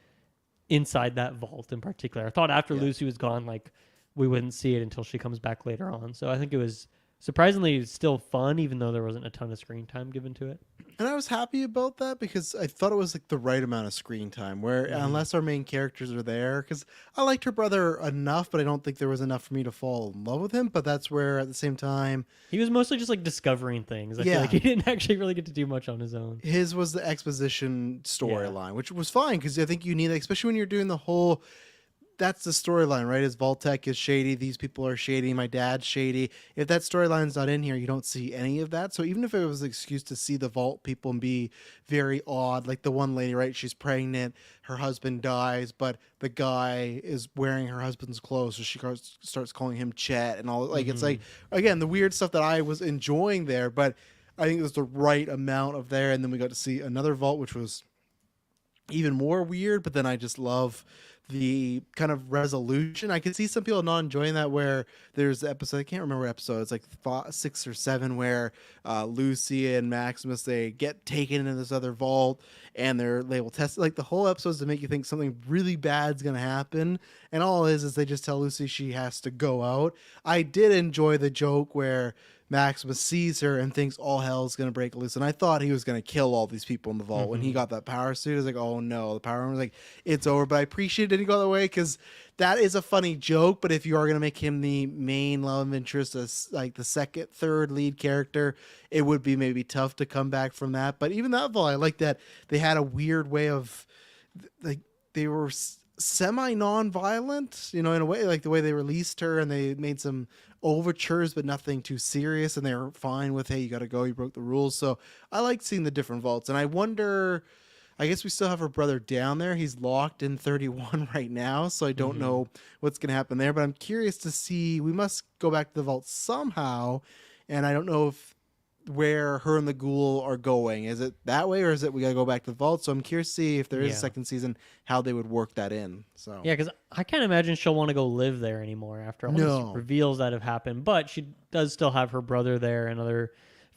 inside that vault in particular. I thought after Lucy was gone, like we wouldn't see it until she comes back later on. So I think it was surprisingly still fun, even though there wasn't a ton of screen time given to it. And I was happy about that because I thought it was like the right amount of screen time where unless our main characters are there, because I liked her brother enough, but I don't think there was enough for me to fall in love with him. But that's where at the same time, He was mostly just like discovering things. I feel like he didn't actually really get to do much on his own. his was the exposition storyline, which was fine because I think you need that, especially when you're doing the whole. That's the storyline, right? Is Vault-Tec is shady. These people are shady. My dad's shady. If that storyline's not in here, you don't see any of that. So even if it was an excuse to see the Vault people and be very odd, like the one lady, right? She's pregnant. Her husband dies, but the guy is wearing her husband's clothes. So she starts calling him Chet and all. Like, it's like, again, the weird stuff that I was enjoying there, but I think it was the right amount of there. And then we got to see another Vault, which was even more weird, but then I just love the kind of resolution. I could see some people not enjoying that, where there's the episode, I can't remember what episode, it's like 6 or 7, where Lucy and Maximus, they get taken into this other vault and they will test, like the whole episode is to make you think something really bad's gonna happen, and all it is they just tell Lucy she has to go out. I did enjoy the joke where Maximus sees her and thinks all hell's gonna break loose, and I thought he was gonna kill all these people in the vault. When he got that power suit, I was like, oh no, the power was like, it's over. But I appreciate it he got away, because that is a funny joke. But if you are gonna make him the main love interest, as like the second, third lead character, it would be maybe tough to come back from that. But even that vault, I like that they had a weird way of, like, they were semi non-violent, in a way, like the way they released her, and they made some overtures but nothing too serious, and they were fine with, hey, you gotta go, you broke the rules. So I like seeing the different vaults, and I wonder, I guess we still have her brother down there. He's locked in 31 right now, so I don't know what's gonna happen there, but I'm curious to see. We must go back to the vault somehow, and I don't know if where her and the ghoul are going. Is it that way, or is it we gotta go back to the vault? So I'm curious to see if there is a second season, how they would work that in. So Yeah, because I can't imagine she'll want to go live there anymore after all these reveals that have happened. But she does still have her brother there and other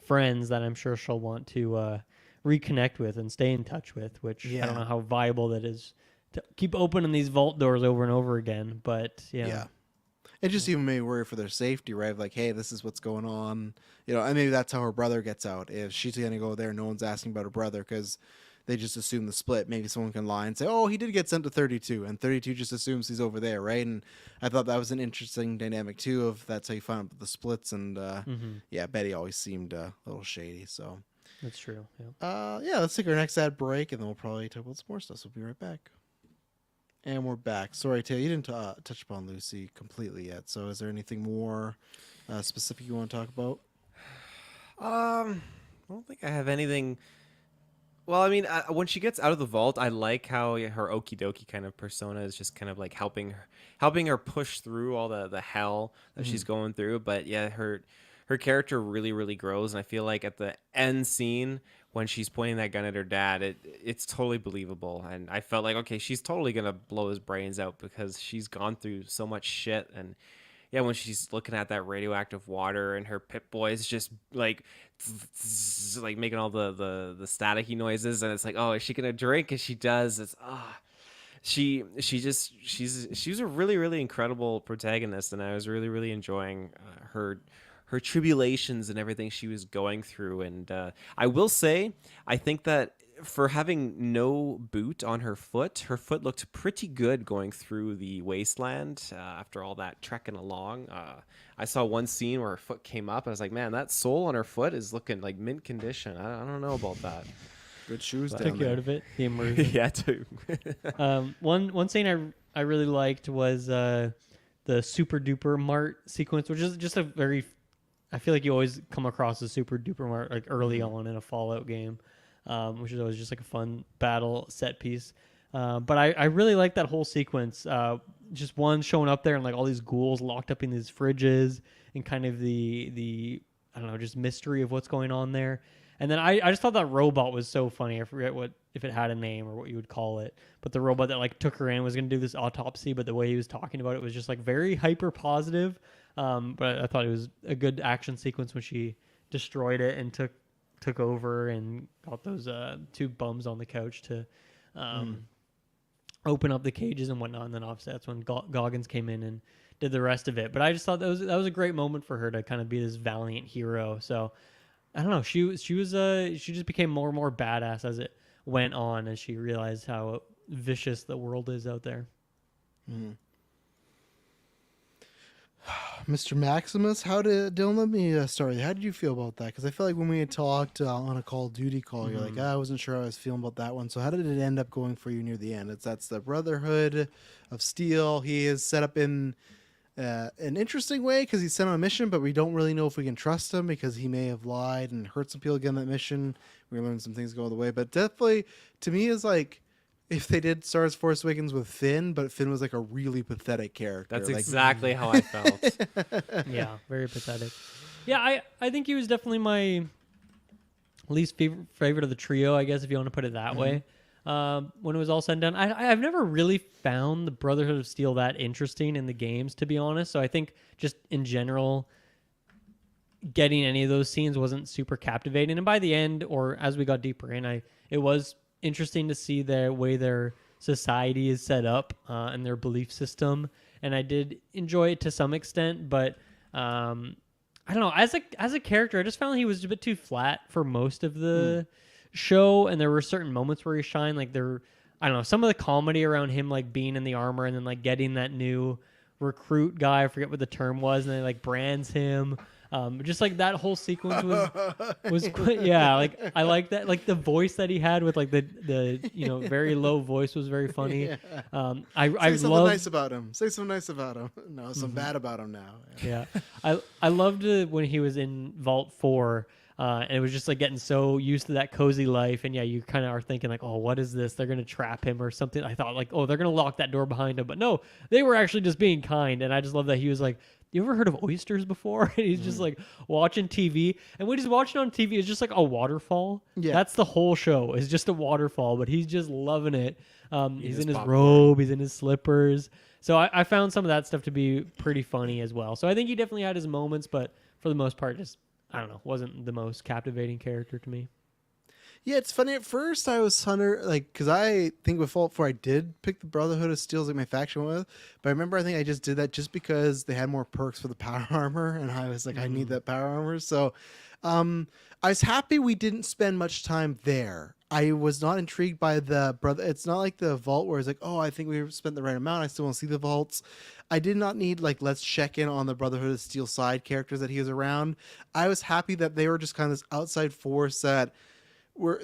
friends that I'm sure she'll want to reconnect with and stay in touch with, which I don't know how viable that is to keep opening these vault doors over and over again. But yeah. It just even made me worry for their safety, right? Like, hey, this is what's going on. And maybe that's how her brother gets out. If she's going to go there, no one's asking about her brother because they just assume the split. Maybe someone can lie and say, oh, he did get sent to 32, and 32 just assumes he's over there, right? And I thought that was an interesting dynamic, too, of that's how you find out the splits. And, Betty always seemed a little shady, so. That's true, yeah. Let's take our next ad break, and then we'll probably talk about some more stuff, so we'll be right back. And we're back. Sorry, Taylor, you didn't touch upon Lucy completely yet. So is there anything more specific you want to talk about? I don't think I have anything. Well, I mean, when she gets out of the vault, I like how her okie dokie kind of persona is just kind of like helping her push through all the hell that she's going through. But yeah, her character really, really grows. And I feel like at the end scene, when she's pointing that gun at her dad, it's totally believable. And I felt like, okay, she's totally going to blow his brains out because she's gone through so much shit. And yeah, when she's looking at that radioactive water and her Pip Boy is just like making all the staticky noises. And it's like, oh, is she going to drink? And she does. It's, she's a really, really incredible protagonist. And I was really, really enjoying her tribulations and everything she was going through. And I will say, I think that for having no boot on her foot looked pretty good going through the wasteland after all that trekking along. I saw one scene where her foot came up, and I was like, man, that sole on her foot is looking like mint condition. I don't know about that. Good shoes down Took you there. out of it, the immersion. Yeah, too. One scene I really liked was the Super Duper Mart sequence, which is just a very, I feel like you always come across a Super Duper Mart like early on in a Fallout game, which is always just like a fun battle set piece. But I really like that whole sequence. Just one showing up there and like all these ghouls locked up in these fridges and kind of the I don't know, just mystery of what's going on there. And then I just thought that robot was so funny. I forget what if it had a name or what you would call it, but the robot that like took her in was going to do this autopsy, but the way he was talking about it was just like very hyper positive. But I thought it was a good action sequence when she destroyed it and took over and got those two bums on the couch to open up the cages and whatnot. And then obviously that's when Goggins came in and did the rest of it. But I just thought that was a great moment for her to kind of be this valiant hero. So I don't know. She just became more and more badass as it went on, as she realized how vicious the world is out there. Mr. Maximus, Dylan, let me start. How did you feel about that? Because I feel like when we had talked on a Call of Duty call, you're like, I wasn't sure how I was feeling about that one. So how did it end up going for you near the end? That's the Brotherhood of Steel. He is set up in an interesting way because he's sent on a mission, but we don't really know if we can trust him because he may have lied and hurt some people again that mission. We learned some things go the way, but definitely to me is like if they did Star Wars Force Awakens with Finn, but Finn was like a really pathetic character. That's like, exactly how I felt. Yeah, very pathetic. Yeah, I think he was definitely my least favorite of the trio, I guess, if you want to put it that way. When it was all said and done, I've never really found the Brotherhood of Steel that interesting in the games, to be honest. So I think just in general, getting any of those scenes wasn't super captivating. And by the end, or as we got deeper in, it was interesting to see the way their society is set up and their belief system. And I did enjoy it to some extent, but I don't know. As a character, I just found he was a bit too flat for most of the show, and there were certain moments where he shined. Like I don't know, some of the comedy around him like being in the armor and then like getting that new recruit guy, I forget what the term was, and they like brands him. Just like that whole sequence was quite, yeah, like I like that, like the voice that he had with like the very low voice was very funny. Yeah. I Say something loved, nice about him. Say something nice about him. No, something bad about him now. yeah, I loved it when he was in Vault 4. And it was just like getting so used to that cozy life. And yeah, you kind of are thinking like, oh, what is this? They're going to trap him or something. I thought like, oh, they're going to lock that door behind him. But no, they were actually just being kind. And I just love that he was like, you ever heard of oysters before? And he's just like watching TV. And what he's watching on TV is just like a waterfall. Yeah. That's the whole show. It's just a waterfall, but he's just loving it. He's in his popcorn. robe. He's in his slippers. So I found some of that stuff to be pretty funny as well. So I think he definitely had his moments, but for the most part, just, I don't know, wasn't the most captivating character to me. Yeah, it's funny. At first, I was because I think with Fallout 4, I did pick the Brotherhood of Steel as like my faction with. But I remember I think I just did that just because they had more perks for the power armor, and I was like, I need that power armor. So, I was happy we didn't spend much time there. I was not intrigued by the brother. It's not like the vault where it's like, oh, I think we spent the right amount. I still want to see the vaults. I did not need like, let's check in on the Brotherhood of Steel side characters that he was around. I was happy that they were just kind of this outside force that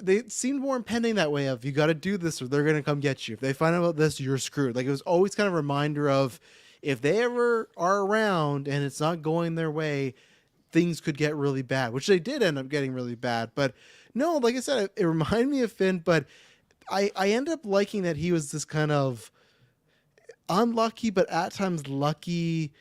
they seemed more impending that way of, you got to do this or they're going to come get you. If they find out about this, you're screwed. Like it was always kind of a reminder of if they ever are around and it's not going their way, things could get really bad, which they did end up getting really bad. But no, like I said, it reminded me of Finn, but I ended up liking that he was this kind of unlucky, but at times lucky,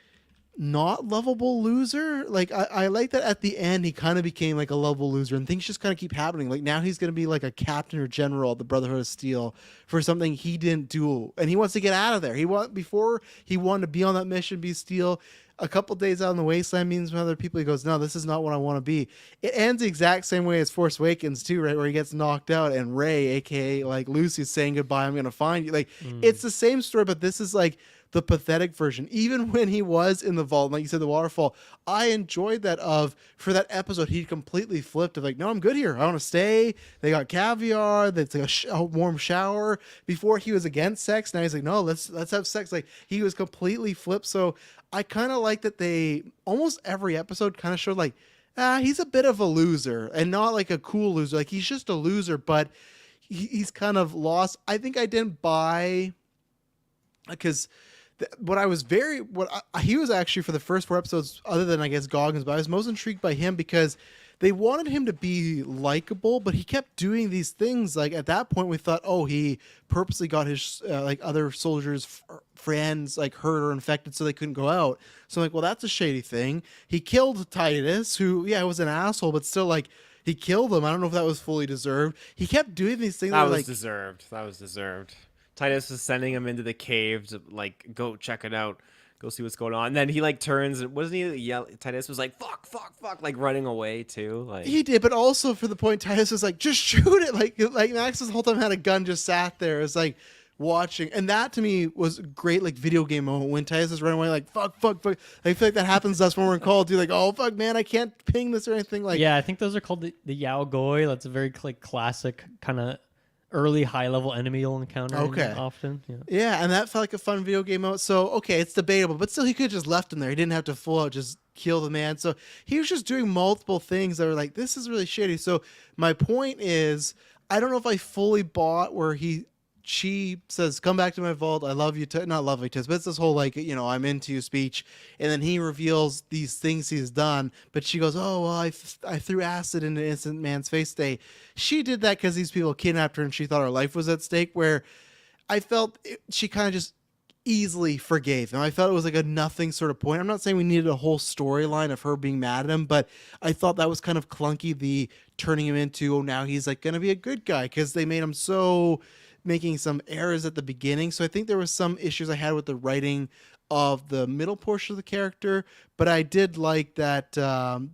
not lovable loser. Like I like that at the end he kind of became like a lovable loser and things just kind of keep happening. Like now he's going to be like a captain or general of the Brotherhood of Steel for something he didn't do, and he wants to get out of there. Before he wanted to be on that mission, be Steel. A couple days out in the wasteland means with other people, he goes, no, this is not what I want to be. It ends the exact same way as Force Awakens too, right? Where he gets knocked out and Rey, aka like Lucy, is saying goodbye, I'm gonna find you. Like it's the same story, but this is like the pathetic version. Even when he was in the vault, like you said, the waterfall, I enjoyed that for that episode, he completely flipped of like, no, I'm good here. I want to stay. They got caviar. That's like a warm shower. Before he was against sex. Now he's like, no, let's have sex. Like he was completely flipped. So I kind of like that they almost every episode kind of showed like, he's a bit of a loser and not like a cool loser. Like he's just a loser, but he's kind of lost. I think I didn't buy because he was actually for the first 4 episodes, other than I guess Goggins, but I was most intrigued by him because they wanted him to be likable, but he kept doing these things. Like at that point, we thought, oh, he purposely got his like other soldiers' friends like hurt or infected, so they couldn't go out. So I'm like, well, that's a shady thing. He killed Titus, who was an asshole, but still like. He killed him. I don't know if that was fully deserved. He kept doing these things. That were was like, deserved. That was deserved. Titus was sending him into the cave to like go check it out, go see what's going on. And then he like turns and wasn't he Titus was like fuck, fuck, fuck, like running away too. Like he did, but also for the point, Titus was like, just shoot it. Like Max this whole time had a gun, just sat there. It's like watching, and that to me was a great like video game moment when Titus is running away, like fuck, fuck, fuck. I feel like that happens to us when we're in Call of Duty, like oh fuck, man, I can't ping this or anything. Like yeah, I think those are called the Yao Goi. That's a very like classic kind of early high level enemy you'll encounter often. Yeah, and that felt like a fun video game mode. So okay, it's debatable, but still, he could have just left him there. He didn't have to full out just kill the man. So he was just doing multiple things that were like, this is really shady. So my point is, I don't know if I fully bought where she says, come back to my vault. I love you. Not love you, but it's this whole like, I'm into you speech. And then he reveals these things he's done. But she goes, oh, well, I threw acid into an innocent man's face today. She did that because these people kidnapped her and she thought her life was at stake, where I felt she kind of just easily forgave him. I felt it was like a nothing sort of point. I'm not saying we needed a whole storyline of her being mad at him, but I thought that was kind of clunky, the turning him into, oh, now he's like going to be a good guy, because they made him so making some errors at the beginning. So I think there was some issues I had with the writing of the middle portion of the character, but I did like that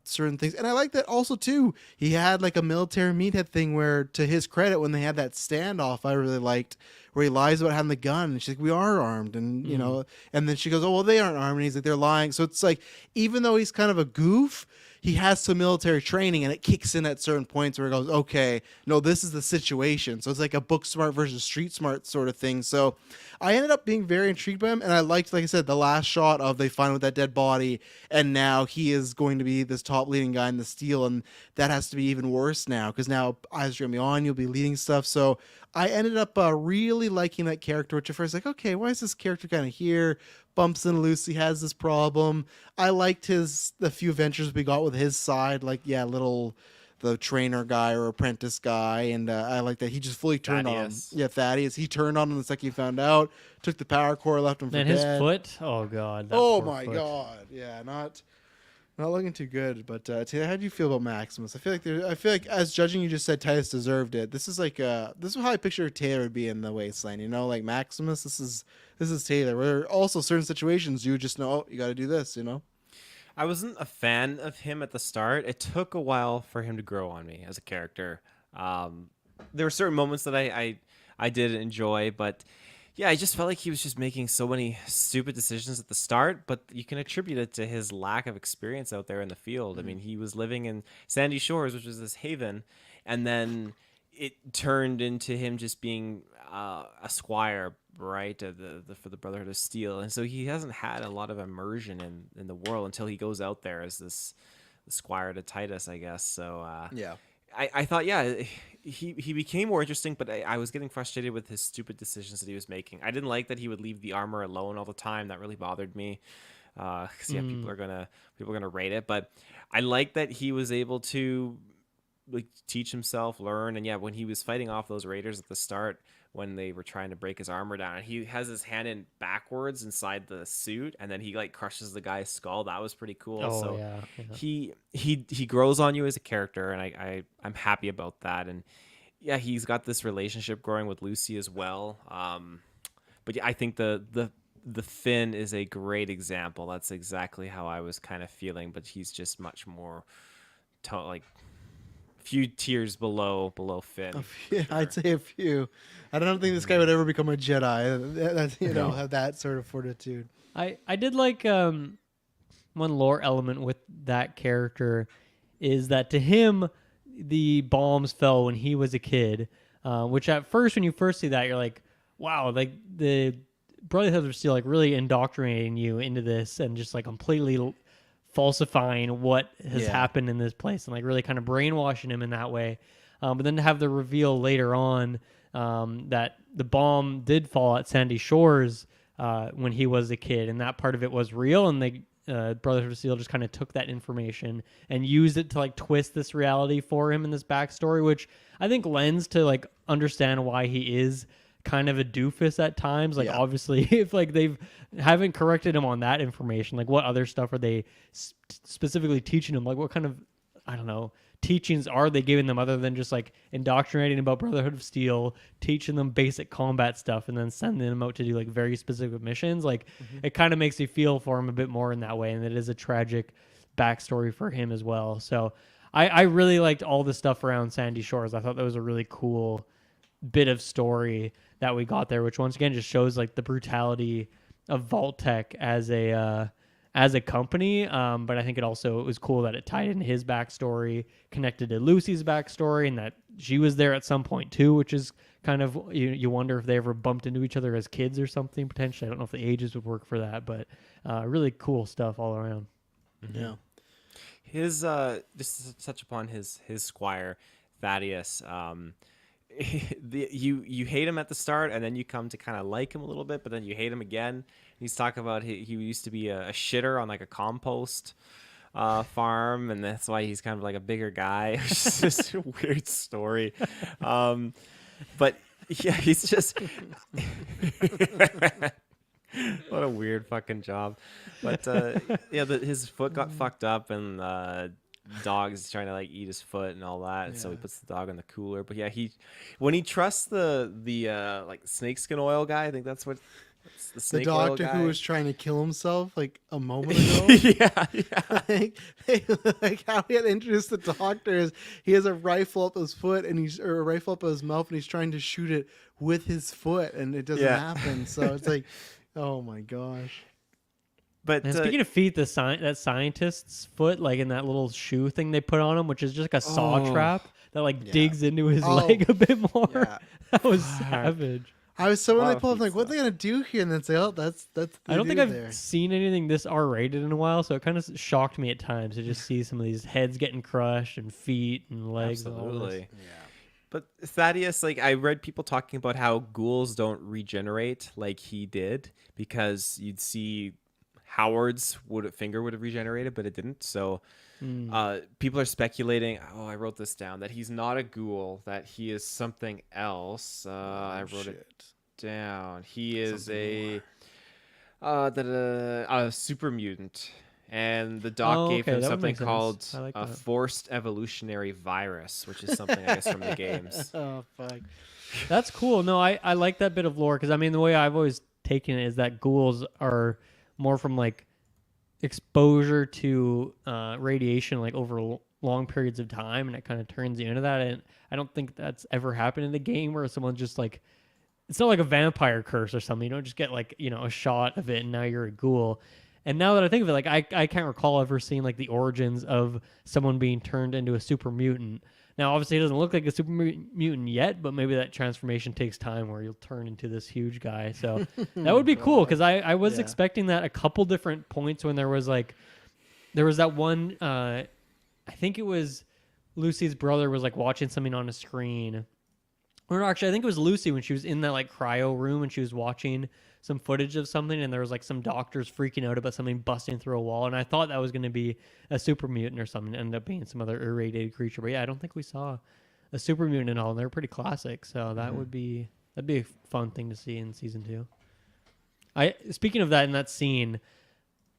certain things. And I like that also too, he had like a military meathead thing where, to his credit, when they had that standoff, I really liked, where he lies about having the gun and she's like, we are armed, and and then she goes, oh well, they aren't armed, and he's like, they're lying. So it's like, even though he's kind of a goof, he has some military training, and it kicks in at certain points where it goes, okay, no, this is the situation. So it's like a book smart versus street smart sort of thing. So I ended up being very intrigued by him, and I liked, like I said, the last shot of they find with that dead body, and now he is going to be this top leading guy in the Steel, and that has to be even worse now, because now eyes are going to be on, you'll be leading stuff. So I ended up really liking that character, which at first like, okay, why is this character kind of here? Bumps into Lucy, has this problem. I liked the few adventures we got with his side, like the trainer guy or apprentice guy, and I like that he just fully turned Thaddeus. on him. Yeah, Thaddeus. He turned on him the second he found out. Took the power core, left him for And dead. his foot, oh god. That Oh poor my foot. god, yeah, not looking too good. But Taylor, how do you feel about Maximus? I feel like as judging, you just said Titus deserved it. This is like this is how I picture Taylor would be in the Wasteland. Like Maximus. This is Taylor. Where also certain situations you just know, oh, you got to do this. I wasn't a fan of him at the start. It took a while for him to grow on me as a character. There were certain moments that I did enjoy, but yeah, I just felt like he was just making so many stupid decisions at the start, but you can attribute it to his lack of experience out there in the field. I mean, he was living in Sandy Shores, which was this haven, and then it turned into him just being a squire, right, for the Brotherhood of Steel. And so he hasn't had a lot of immersion in the world until he goes out there as this squire to Titus, I guess. So Yeah. I thought, yeah, he became more interesting, but I was getting frustrated with his stupid decisions that he was making. I didn't like that he would leave the armor alone all the time. That really bothered me. Because people are gonna rate it, but I like that he was able to like teach himself, learn, and yeah, when he was fighting off those raiders at the start, when they were trying to break his armor down, he has his hand in backwards inside the suit, and then he like crushes the guy's skull. That was pretty cool. Oh, So yeah. he grows on you as a character, and I'm happy about that. And yeah, he's got this relationship growing with Lucy as well. But yeah, I think the Finn is a great example. That's exactly how I was kind of feeling, but he's just much more like few tiers below Finn. Yeah, I'd say a few. I don't think this guy would ever become a Jedi. That's, No. have that sort of fortitude. I did like one lore element with that character is that to him the bombs fell when he was a kid, which at first when you first see that you're like, wow, like the Brotherhood of Steel like really indoctrinating you into this and just like completely falsifying what has happened in this place and like really kind of brainwashing him in that way. But then to have the reveal later on that the bomb did fall at Sandy Shores when he was a kid, and that part of it was real, and they Brotherhood of Steel just kind of took that information and used it to like twist this reality for him in this backstory, which I think lends to like understand why he is kind of a doofus at times. Like, Yeah. obviously, if like they've haven't corrected him on that information, like what other stuff are they specifically teaching him? Like, what kind of, I don't know, teachings are they giving them other than just like indoctrinating about Brotherhood of Steel, teaching them basic combat stuff, and then sending them out to do like very specific missions? Like, it kind of makes me feel for him a bit more in that way, and it is a tragic backstory for him as well. So I really liked all the stuff around Sandy Shores. I thought that was a really cool bit of story that we got there, which once again just shows like the brutality of Vault-Tec as a company. But I think it was cool that it tied in his backstory, connected to Lucy's backstory, and that she was there at some point too, which is kind of, you wonder if they ever bumped into each other as kids or something potentially. I don't know if the ages would work for that, but really cool stuff all around. Yeah. His just to touch upon his squire Thaddeus. You hate him at the start, and then you come to kind of like him a little bit, but then you hate him again. He's talking about he used to be a shitter on like a compost farm, and that's why he's kind of like a bigger guy. It's just a weird story. But yeah, he's just what a weird fucking job. But yeah, his foot got fucked up, and dog is trying to like eat his foot and all that, and so he puts the dog in the cooler. But yeah, when he trusts the like snakeskin oil guy, I think that's what the The snake oil doctor guy. who was trying to kill himself like a moment ago. yeah. like how he had introduced the doctor is he has a rifle up his foot or a rifle up his mouth, and he's trying to shoot it with his foot, and it doesn't happen. So it's like, oh my gosh. But And speaking of feet, that scientist's foot, like in that little shoe thing they put on him, which is just like a saw trap that like digs into his leg a bit more. Yeah. That was savage. I was so when Wow, they pull up, feet like, what are they gonna do here? And then say, oh, that's. I don't think I've there. seen anything this R-rated in a while, so it kind of shocked me at times to just see some of these heads getting crushed and feet and legs. And all this. absolutely. But Thaddeus, like I read people talking about how ghouls don't regenerate like he did, because you'd see Howard's finger would have regenerated, but it didn't. So people are speculating. Oh, I wrote this down, that he's not a ghoul, that he is something else. I wrote it down. He is a super mutant. And the doc gave him that would something make sense. called I like a that. forced evolutionary virus, which is something I guess from the games. Oh fuck. That's cool. No, I like that bit of lore, because I mean the way I've always taken it is that ghouls are more from like exposure to radiation like over long periods of time, and it kind of turns you into that. And I don't think that's ever happened in the game where someone just like, it's not like a vampire curse or something. You don't just get like, a shot of it and now you're a ghoul. And now that I think of it, like I can't recall ever seeing like the origins of someone being turned into a super mutant. Now, obviously, it doesn't look like a super mutant yet, but maybe that transformation takes time where you'll turn into this huge guy. So that would be cool, because I was expecting that a couple different points when there was that one, I think it was Lucy's brother was like watching something on a screen. Or no, actually, I think it was Lucy when she was in that like cryo room and she was watching some footage of something, and there was like some doctors freaking out about something busting through a wall, and I thought that was going to be a super mutant or something. It ended up being some other irradiated creature. But yeah, I don't think we saw a super mutant at all, and they're pretty classic. So that'd be a fun thing to see in season 2. Speaking of that, in that scene,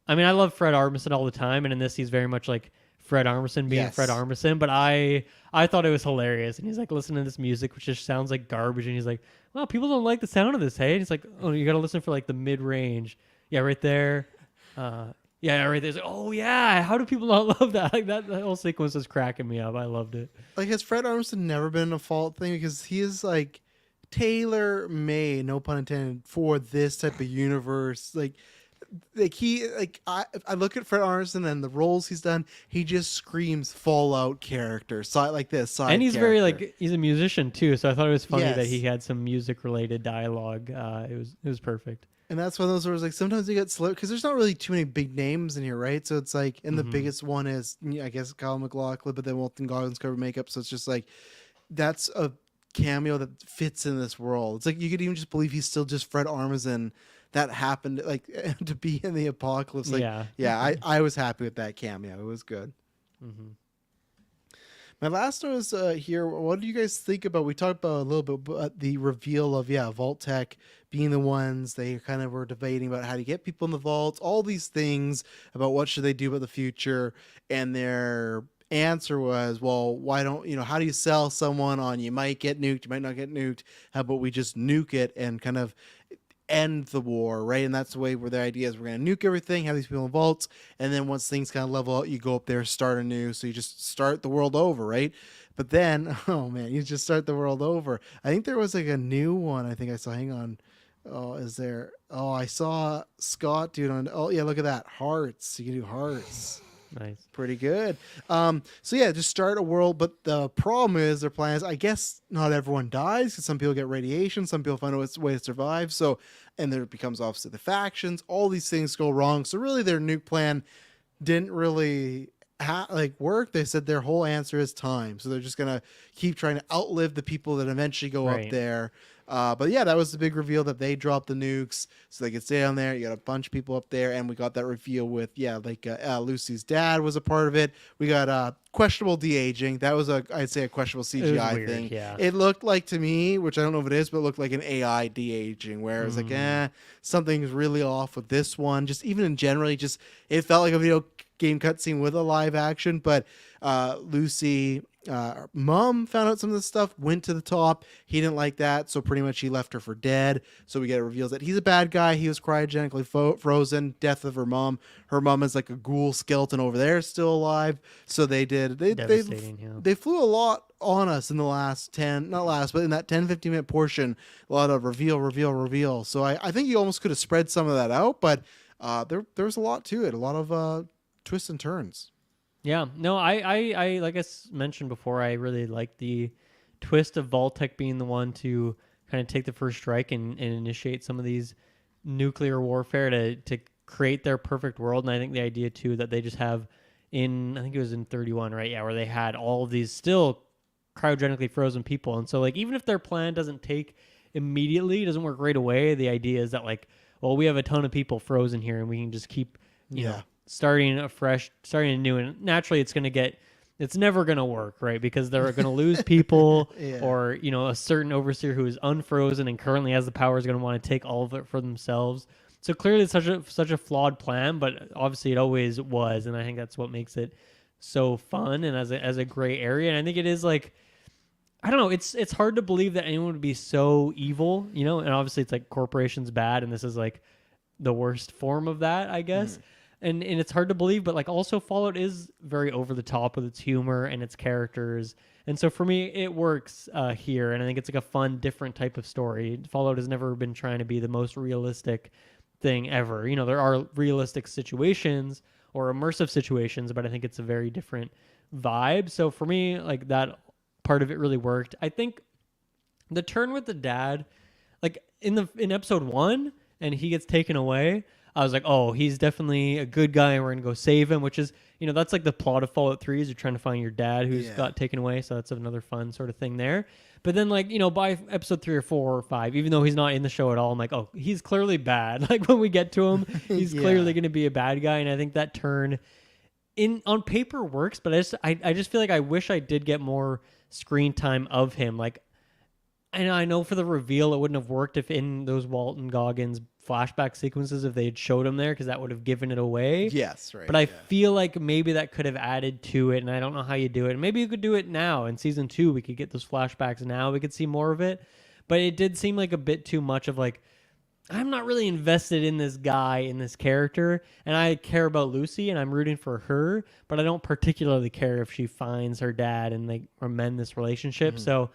I mean, I love Fred Armisen all the time, and in this he's very much like Fred Armisen being Fred Armisen, but I thought it was hilarious. And he's like listening to this music, which just sounds like garbage, and he's like, well, people don't like the sound of this, hey? And he's like, oh, you got to listen for like the mid-range. Yeah, right there. Yeah, right there. Like, oh, yeah, how do people not love that? Like that whole sequence is cracking me up. I loved it. Like, has Fred Armisen never been a fault thing? Because he is like tailor-made, no pun intended, for this type of universe. Like I look at Fred Armisen and the roles he's done, he just screams Fallout character, like this. And he's very like, he's a musician too, so I thought it was funny that Yes. he had some music-related dialogue. It was perfect. And that's one of those where it's like sometimes you get slow because there's not really too many big names in here, right? So it's like, and the biggest one is, I guess, Kyle MacLachlan, but then Walton Goggins covered makeup. So it's just like, that's a cameo that fits in this world. It's like you could even just believe he's still just Fred Armisen that happened, like to be in the apocalypse. Like, Yeah. I was happy with that cameo. It was good. Mm-hmm. My last one is here. What do you guys think about? We talked about a little bit about the reveal of Vault Tech being the ones they kind of were debating about how to get people in the vaults, all these things about what should they do about the future, and their answer was, well, why don't how do you sell someone on you might get nuked, you might not get nuked? How about we just nuke it and kind of end the war, right? And that's the way where the idea is we're going to nuke everything, have these people in vaults, and then once things kind of level out, you go up there, start anew. So you just start the world over, right? But then, oh man, you just start the world over. I think there was like a new one. I think I saw. Hang on. Oh, is there? Oh, I saw Scott dude on. Oh yeah, look at that. Hearts. You can do hearts. Nice. Pretty good. So yeah, just start a world. But the problem is their plans. I guess not everyone dies because some people get radiation. Some people find a way to survive. So, and there becomes obviously the factions. All these things go wrong. So really, their nuke plan didn't really work. They said their whole answer is time. So they're just gonna keep trying to outlive the people that eventually go up Right. there. But yeah, that was the big reveal that they dropped the nukes so they could stay on there. You got a bunch of people up there, and we got that reveal with Lucy's dad was a part of it. We got questionable de-aging. That was I'd say a questionable CGI weird, thing. yeah. It looked like to me, which I don't know if it is, but it looked like an AI de-aging where it was something's really off with this one. Just even in general, it felt like a video game cutscene with a live action, but Lucy mom found out some of this stuff, went to the top. He didn't like that, so pretty much he left her for dead. So we get reveals that he's a bad guy. He was cryogenically frozen. Death of her mom. Her mom is like a ghoul skeleton over there, still alive. So they Devastating, yeah. they flew a lot on us in the last 10, not last, but in that 10-15 minute portion, a lot of reveal. So I think you almost could have spread some of that out, but there's a lot to it, a lot of twists and turns. Yeah, no, I like I mentioned before, I really like the twist of Vault-Tec being the one to kind of take the first strike and initiate some of these nuclear warfare to create their perfect world. And I think the idea too that they just have I think it was in 31, right? Yeah, where they had all of these still cryogenically frozen people. And so like even if their plan doesn't take immediately, doesn't work right away, the idea is that like, well, we have a ton of people frozen here and we can just keep you know starting afresh, starting anew, and naturally it's never going to work, right? Because they're going to lose people or, a certain overseer who is unfrozen and currently has the power is going to want to take all of it for themselves. So clearly it's such a flawed plan, but obviously it always was. And I think that's what makes it so fun and as a gray area. And I think it is like, I don't know, it's hard to believe that anyone would be so evil, and obviously it's like corporations bad. And this is like the worst form of that, I guess. And it's hard to believe, but like also Fallout is very over the top with its humor and its characters. And so for me, it works here. And I think it's like a fun, different type of story. Fallout has never been trying to be the most realistic thing ever. There are realistic situations or immersive situations, but I think it's a very different vibe. So for me, like that part of it really worked. I think the turn with the dad, like in episode 1 and he gets taken away, I was like, oh, he's definitely a good guy and we're going to go save him, which is, that's like the plot of Fallout 3 is you're trying to find your dad who's got taken away. So that's another fun sort of thing there. But then like, by episode 3 or 4 or 5, even though he's not in the show at all, I'm like, oh, he's clearly bad. Like when we get to him, he's clearly going to be a bad guy. And I think that turn on paper works, but I just feel like I wish I did get more screen time of him. Like, and I know for the reveal, it wouldn't have worked if in those Walton Goggins flashback sequences, if they had showed him there, because that would have given it away. Yes, right. But I feel like maybe that could have added to it, and I don't know how you do it. Maybe you could do it now. In season 2, we could get those flashbacks now. We could see more of it. But it did seem like a bit too much of like, I'm not really invested in this guy, in this character, and I care about Lucy, and I'm rooting for her, but I don't particularly care if she finds her dad and they mend this relationship. So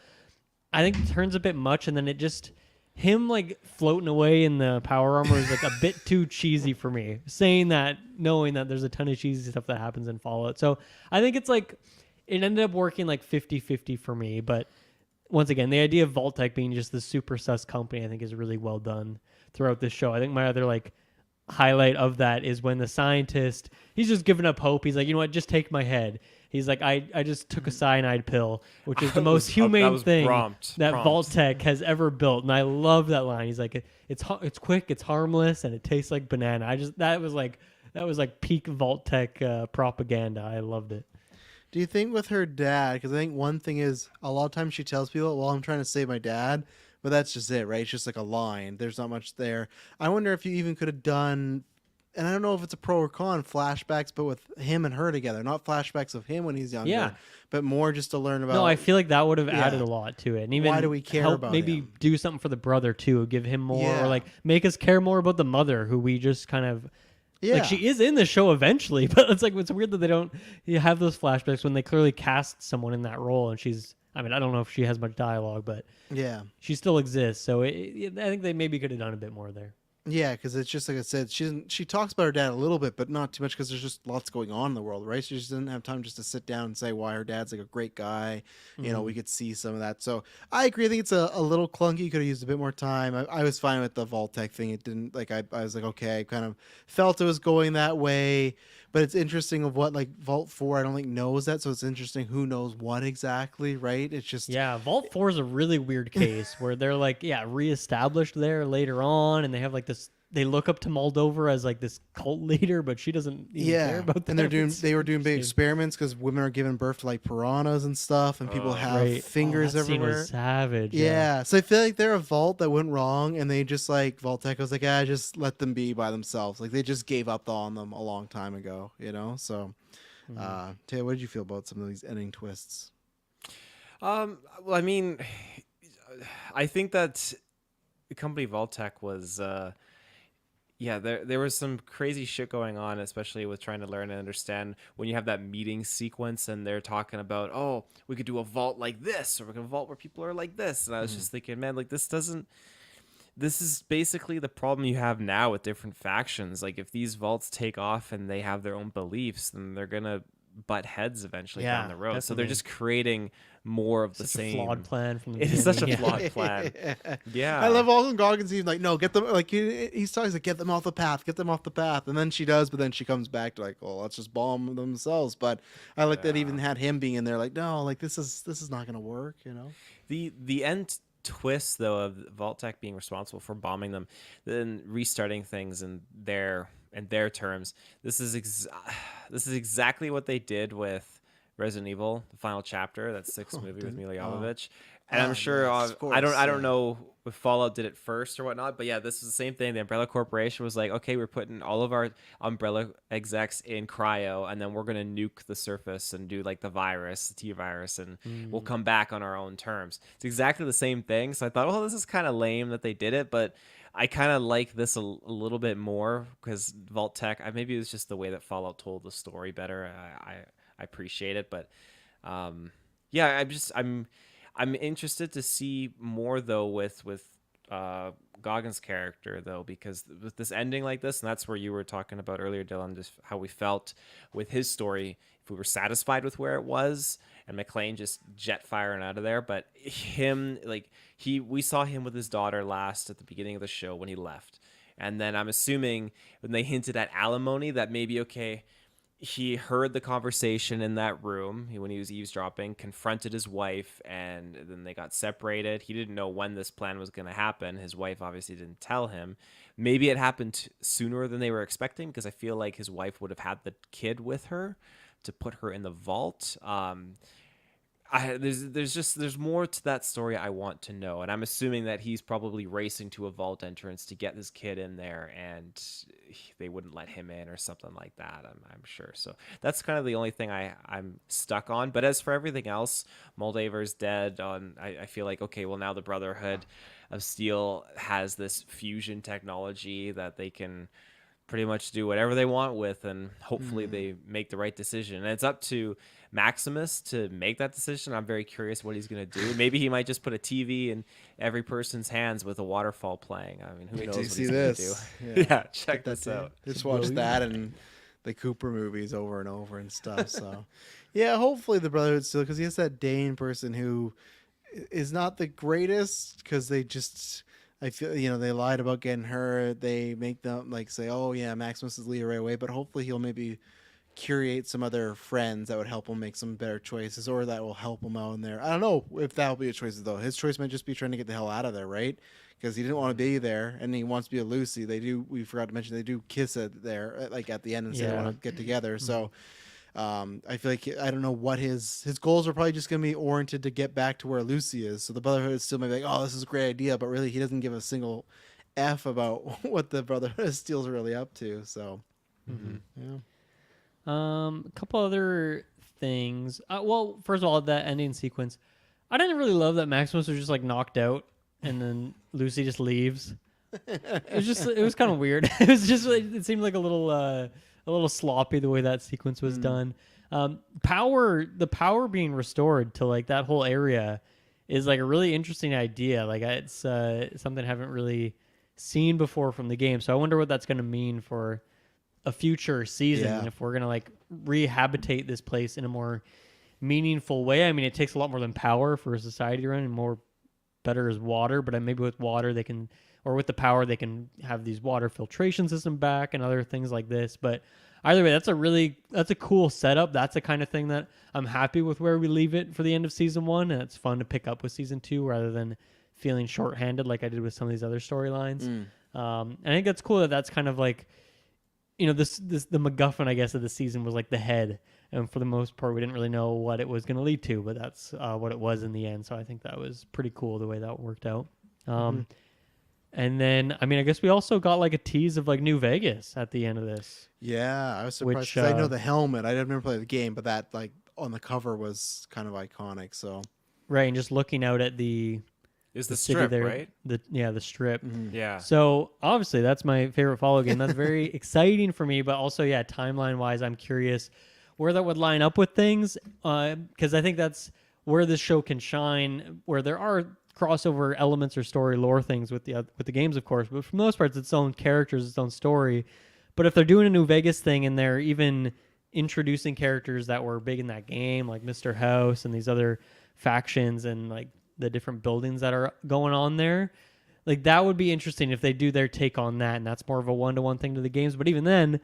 I think it turns a bit much, and then it just... him like floating away in the power armor is like a bit too cheesy for me. Saying that, knowing that there's a ton of cheesy stuff that happens in Fallout. So I think it's like, it ended up working like 50-50 for me. But once again, the idea of Vault-Tec being just this super sus company, I think is really well done throughout this show. I think my other like highlight of that is when the scientist, he's just giving up hope. He's like, you know what, just take my head. He's like, I just took a cyanide pill, which is the most that humane was thing prompt. that Vault-Tec has ever built, and I love that line. He's like, it's quick, it's harmless, and it tastes like banana. That was like peak Vault-Tec propaganda. I loved it. Do you think with her dad, because I think one thing is a lot of times she tells people, well, I'm trying to save my dad, but that's just it, right? It's just like a line. There's not much there. I wonder if you even could have done, and I don't know if it's a pro or con, flashbacks, but with him and her together, not flashbacks of him when he's younger, Yeah. but more just to learn about. No, I feel like that would have Yeah. added a lot to it, and even Why do we care help about maybe him? do something for the brother too, give him more, Yeah. or like make us care more about the mother, who we just kind of. Yeah. Like, she is in the show eventually, but it's like, it's weird that they don't have those flashbacks when they clearly cast someone in that role, and she's, I mean, I don't know if she has much dialogue, but Yeah. she still exists, so I think they maybe could have done a bit more there. Yeah, because it's just like I said, she talks about her dad a little bit, but not too much because there's just lots going on in the world, right? She just didn't have time just to sit down and say why her dad's like a great guy. You know, we could see some of that. So I agree. I think it's a little clunky. You could have used a bit more time. I was fine with the Vault-Tec thing. It didn't like I was like, okay, I kind of felt it was going that way. But it's interesting of what like Vault 4 I don't think knows that, so it's interesting who knows what exactly, right? It's just Yeah, Vault 4 is a really weird case where they're like, reestablished there later on, and they have like this. They look up to Moldova as like this cult leader, but she doesn't even care about that. and they were doing big interesting. experiments because women are giving birth to like piranhas and stuff, and people have Right. fingers that scene everywhere. was savage. Yeah, so I feel like they're a vault that went wrong, and they just like Vault-Tec was like, just let them be by themselves. Like they just gave up on them a long time ago, you know. So, Taylor, what did you feel about some of these ending twists? Well, I mean, I think that the company Vault-Tec was, there was some crazy shit going on, especially with trying to learn and understand when you have that meeting sequence and they're talking about, oh, we could do a vault like this, or we could vault where people are like this. And I was just thinking, man, like this is basically the problem you have now with different factions. Like if these vaults take off and they have their own beliefs, then they're going to butt heads eventually down the road. So they're just creating more of the Such same. a flawed plan from the It is such a beginning. flawed plan. Yeah. I love Alden Goggins. He's like, no, get them. Like he's talking like, get them off the path, get them off the path, and then she does, but then she comes back to like, well, let's just bomb themselves. But I like that even had him being in there, like, no, like this is not gonna work, you know. The end twist though of Vault-Tec being responsible for bombing them, then restarting things in their terms. This is exactly what they did with Resident Evil, the final chapter, that sixth movie with Mila Jovovich. And I'm sure yes, of course, I don't know if Fallout did it first or whatnot, but yeah, this is the same thing. The Umbrella Corporation was like, okay, we're putting all of our Umbrella execs in cryo, and then we're gonna nuke the surface and do like the virus, the T virus, and we'll come back on our own terms. It's exactly the same thing. So I thought, well, this is kind of lame that they did it, but I kind of like this a little bit more because Vault-Tec. Maybe it was just the way that Fallout told the story better. I appreciate it, but I'm interested to see more though with Goggins' character though, because with this ending like this, and that's where you were talking about earlier, Dylan, just how we felt with his story. If we were satisfied with where it was, and McClane just jet firing out of there, but him we saw him with his daughter last at the beginning of the show when he left, and then I'm assuming when they hinted at alimony that maybe okay. He heard the conversation in that room when he was eavesdropping, confronted his wife, and then they got separated. He didn't know when this plan was going to happen. His wife obviously didn't tell him. Maybe it happened sooner than they were expecting because I feel like his wife would have had the kid with her to put her in the vault. There's more to that story I want to know, and I'm assuming that he's probably racing to a vault entrance to get this kid in there, and they wouldn't let him in or something like that. I'm sure. So that's kind of the only thing I'm stuck on. But as for everything else, Moldaver's dead. I feel like okay, well now the Brotherhood of Steel has this fusion technology that they can pretty much do whatever they want with, and hopefully they make the right decision. And it's up to Maximus to make that decision. I'm very curious what he's going to do. Maybe he might just put a TV in every person's hands with a waterfall playing. I mean, who knows what he's going to do. Yeah, check this out. Just watch that and the Cooper movies over and over and stuff. So, yeah, hopefully the Brotherhood still, because he has that Dane person who is not the greatest because they just I feel they lied about getting her. They make them like say, "Oh yeah, Maximus is Leo right away," but hopefully he'll maybe curate some other friends that would help him make some better choices, or that will help him out in there. I don't know if that'll be a choice though. His choice might just be trying to get the hell out of there, right? Because he didn't want to be there, and he wants to be with Lucy. They do. We forgot to mention they do kiss it there, like at the end, and say they Yeah. want to get together. So. I feel like I don't know what his goals are probably just going to be oriented to get back to where Lucy is. So the Brotherhood is still maybe like, oh, this is a great idea, but really he doesn't give a single F about what the Brotherhood of Steel's really up to. So, yeah. A couple other things. Well, first of all, that ending sequence, I didn't really love that Maximus was just like knocked out, and then Lucy just leaves. It was kind of weird. It was just like, it seemed like a little sloppy the way that sequence was done. The power being restored to like that whole area is like a really interesting idea. Like it's something I haven't really seen before from the game. So I wonder what that's going to mean for a future season, Yeah. and if we're going to like rehabilitate this place in a more meaningful way. I mean, it takes a lot more than power for a society to run, and more better is water, but maybe with water they can, or with the power they can have these water filtration system back and other things like this. But either way, that's a cool setup. That's the kind of thing that I'm happy with where we leave it for the end of season 1, and it's fun to pick up with season 2 rather than feeling shorthanded like I did with some of these other storylines. I think that's cool that that's kind of like, this the MacGuffin, I guess, of the season was like the head, and for the most part we didn't really know what it was going to lead to, but that's what it was in the end. So I think that was pretty cool the way that worked out. And then, I mean, I guess we also got like a tease of like New Vegas at the end of this. Yeah, I was surprised Which, 'cause I know the helmet. I never played the game, but that like on the cover was kind of iconic. So Right, and just looking out at the Is the city strip, there, right? the strip. Yeah. So obviously that's my favorite follow game. That's very exciting for me, but also timeline wise, I'm curious where that would line up with things, because I think that's where this show can shine, where there are crossover elements or story lore things with the games, of course, but for the most part, it's its own characters, its own story. But if they're doing a New Vegas thing and they're even introducing characters that were big in that game, like Mr. House and these other factions and like the different buildings that are going on there, like that would be interesting if they do their take on that, and that's more of a one-to-one thing to the games. But even then,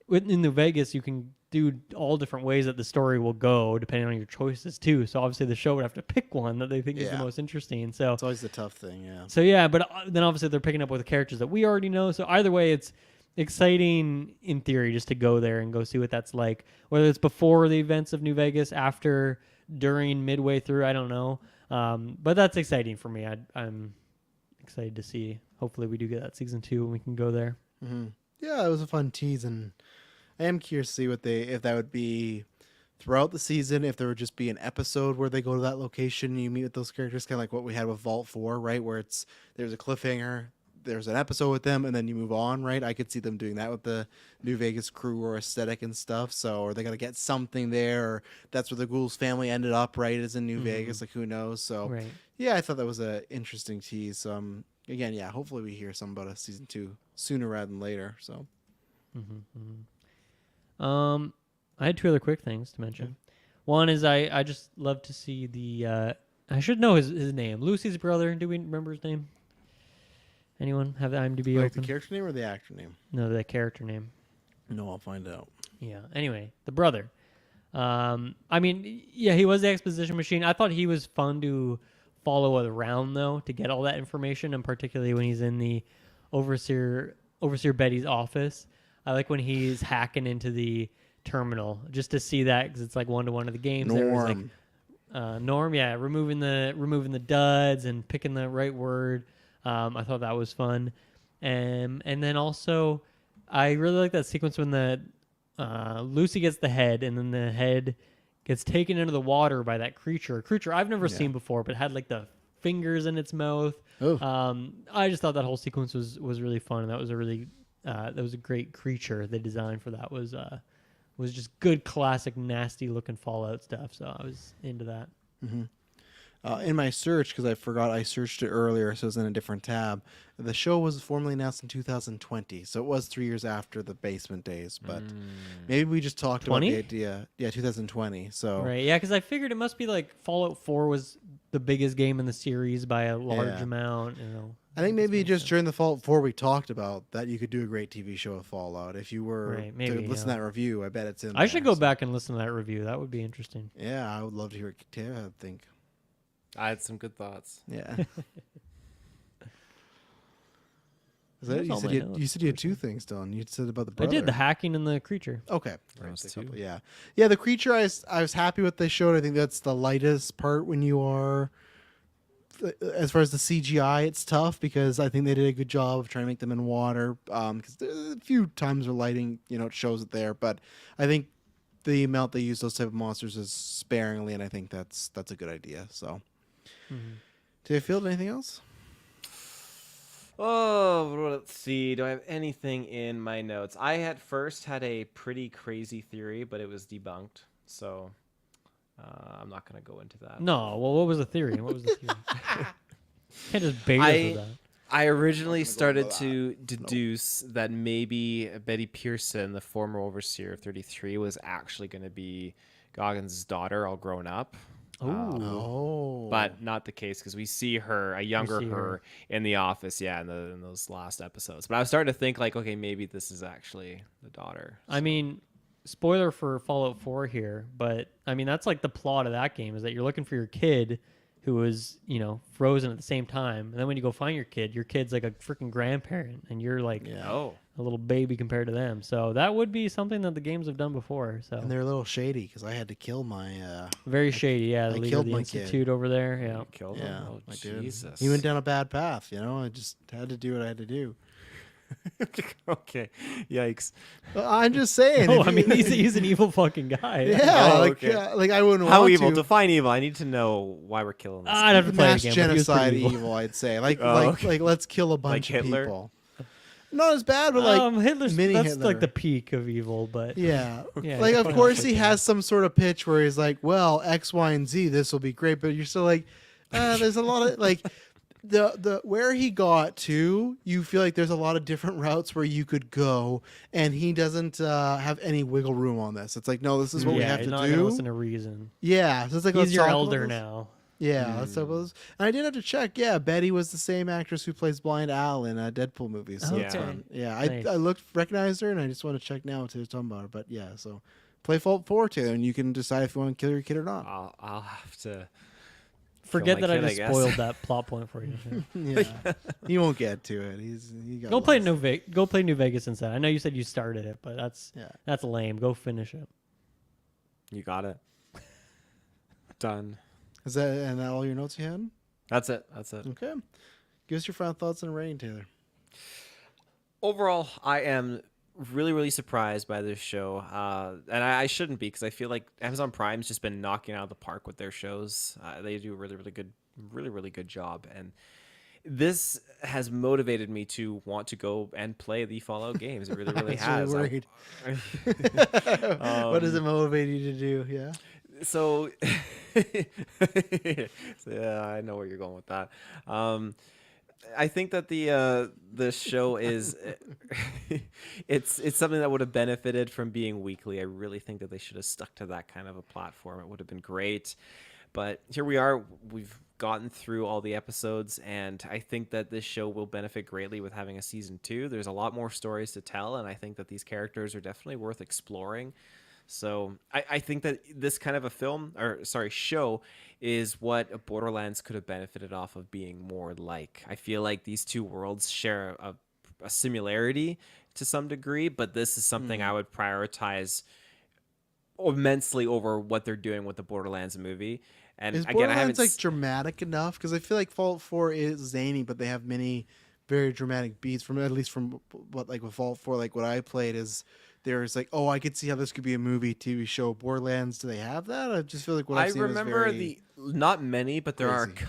in New Vegas, you can do all different ways that the story will go depending on your choices too. So obviously the show would have to pick one that they think is the most interesting. So it's always the tough thing, yeah. So yeah, but then obviously they're picking up with the characters that we already know. So either way, it's exciting in theory just to go there and go see what that's like. Whether it's before the events of New Vegas, after, during, midway through, I don't know. But that's exciting for me. I'm excited to see. Hopefully we do get that season 2 and we can go there. Yeah, it was a fun tease, and I am curious to see if that would be throughout the season, if there would just be an episode where they go to that location and you meet with those characters, kind of like what we had with Vault 4, right? Where there's a cliffhanger, there's an episode with them, and then you move on, right? I could see them doing that with the New Vegas crew or aesthetic and stuff. So, are they going to get something there? Or that's where the Ghouls family ended up, right? Is in New Vegas, like who knows? So, Right. yeah, I thought that was an interesting tease. Again, yeah, hopefully we hear something about a season 2 sooner rather than later. So, I had 2 other quick things to mention. One is I just love to see the I should know his name. Lucy's brother. Do we remember his name? Anyone have the IMDb like open? the character name or the actor name? No, the character name. No, I'll find out. Yeah. Anyway, the brother. I mean, yeah, he was the exposition machine. I thought he was fun to follow around though, to get all that information, and particularly when he's in the overseer Betty's office. I like when he's hacking into the terminal just to see that, because it's like one-to-one of the games. There was like Norm, yeah, removing the duds and picking the right word. I thought that was fun, and then also I really like that sequence when the Lucy gets the head, and then the head gets taken into the water by that creature I've never seen before, but had like the fingers in its mouth. I just thought that whole sequence was really fun, and that was a great creature they designed for that. Was just good classic nasty looking Fallout stuff, so I was into that. In my search, because I forgot I searched it earlier, so it was in a different tab. The show was formally announced in 2020, so it was 3 years after the Basement days. But maybe we just talked about the idea. Yeah, 2020. So Right, yeah, because I figured it must be like Fallout 4 was the biggest game in the series by a large amount. I think guess maybe makes just sense. during the Fallout 4 we talked about that you could do a great TV show with Fallout. If you were Right, maybe, to listen yeah. to that review, I bet it's in I should there, go so- back and listen to that review. That would be interesting. Yeah, I would love to hear what Taylor would think. I had some good thoughts. Yeah. That's all my notes, You said you had two things done. You said about the I brother. did the hacking and the creature. Okay. Those Right, two. yeah. Yeah, the creature I was happy with they showed. I think that's the lightest part when you are as far as the CGI, it's tough because I think they did a good job of trying to make them in water. Because a few times where lighting, it shows it there, but I think the amount they use those type of monsters is sparingly, and I think that's a good idea. So, Did I feel anything else? Oh, let's see. Do I have anything in my notes? I at first had a pretty crazy theory, but it was debunked. So I'm not going to go into that. No, well, what was the theory? What was the theory? Can't just bait us with that. I originally I'm not gonna started go into to deduce that maybe Betty Pearson, the former overseer of 33, was actually going to be Goggins' daughter all grown up. Oh, But not the case because we see her, a younger see her, her. in the office, in those last episodes. But I was starting to think like, okay, maybe this is actually the daughter. I mean, spoiler for Fallout 4 here, but I mean that's like the plot of that game is that you're looking for your kid who was, frozen at the same time. And then when you go find your kid's like a freaking grandparent and you're like yeah. a little baby compared to them. So that would be something that the games have done before. So And they're a little shady because I had to kill my. very shady, yeah. The I leader killed of the my kid. Institute over there, yeah. Killed Yeah, him? Oh, I did. Jesus. He went down a bad path. I just had to do what I had to do. Okay. Yikes. Well, I'm just saying. No, if I you- mean he's an evil fucking guy. yeah, Oh, like okay. like I wouldn't How want evil? to. Define evil. I need to know why we're killing this. I'd have to play Mass it again. But he was pretty genocide evil. evil. I'd say like Oh, okay. like let's kill a bunch of Hitler? people. Not as bad, but like Hitler's mini that's Hitler. like the peak of evil, but Yeah. Yeah, Like, you of put it course, out he there. has some sort of pitch where he's like, well, X, Y, and Z, this will be great. But you're still like, there's a lot of, like, the where he got to, you feel like there's a lot of different routes where you could go. And he doesn't have any wiggle room on this. It's like, no, this is what we yeah, have you're to not gonna do. listen to reason. Yeah. So it's like, let's He's your talk about elder this. now. Yeah, let's talk about this. And I did have to check. Yeah, Betty was the same actress who plays Blind Al in Deadpool movies. So it's Okay. fun. Yeah, Nice. I recognized her, and I just want to check now to talk about her. But yeah, so play Fallout 4 too, and you can decide if you want to kill your kid or not. I'll have to. Forget my that I kid, I just guess. spoiled that plot point for you. Yeah. Yeah, he won't get to it. He got Go play lost. Go play New Vegas instead. I know you said you started it, but Yeah. that's lame. Go finish it. You got it. Done. Is that all your notes you had? That's it. That's it. Okay. Give us your final thoughts on rating, Taylor. Overall, I am really, really surprised by this show. And I shouldn't be because I feel like Amazon Prime's just been knocking out of the park with their shows. They do a really, really good job. And this has motivated me to want to go and play the Fallout games. It really, really I was has. really worried. What does it motivate you to do? Yeah. So, yeah, I know where you're going with that. I think that the show is it's something that would have benefited from being weekly. I really think that they should have stuck to that kind of a platform. It would have been great. But here we are. We've gotten through all the episodes, and I think that this show will benefit greatly with having a season 2. There's a lot more stories to tell, and I think that these characters are definitely worth exploring. So I think that this kind of a show is what Borderlands could have benefited off of being more like. I feel like these two worlds share a similarity to some degree, but this is something I would prioritize immensely over what they're doing with the Borderlands movie. And Is again, I haven't Borderlands like dramatic enough? Because I feel like Fallout 4 is zany, but they have many very dramatic beats. From at least from what like with Fallout 4, like what I played is there's like, oh, I could see how this could be a movie, TV show. Borderlands, do they have that? I just feel like what I've I seen remember is very... not many, but there are crazy.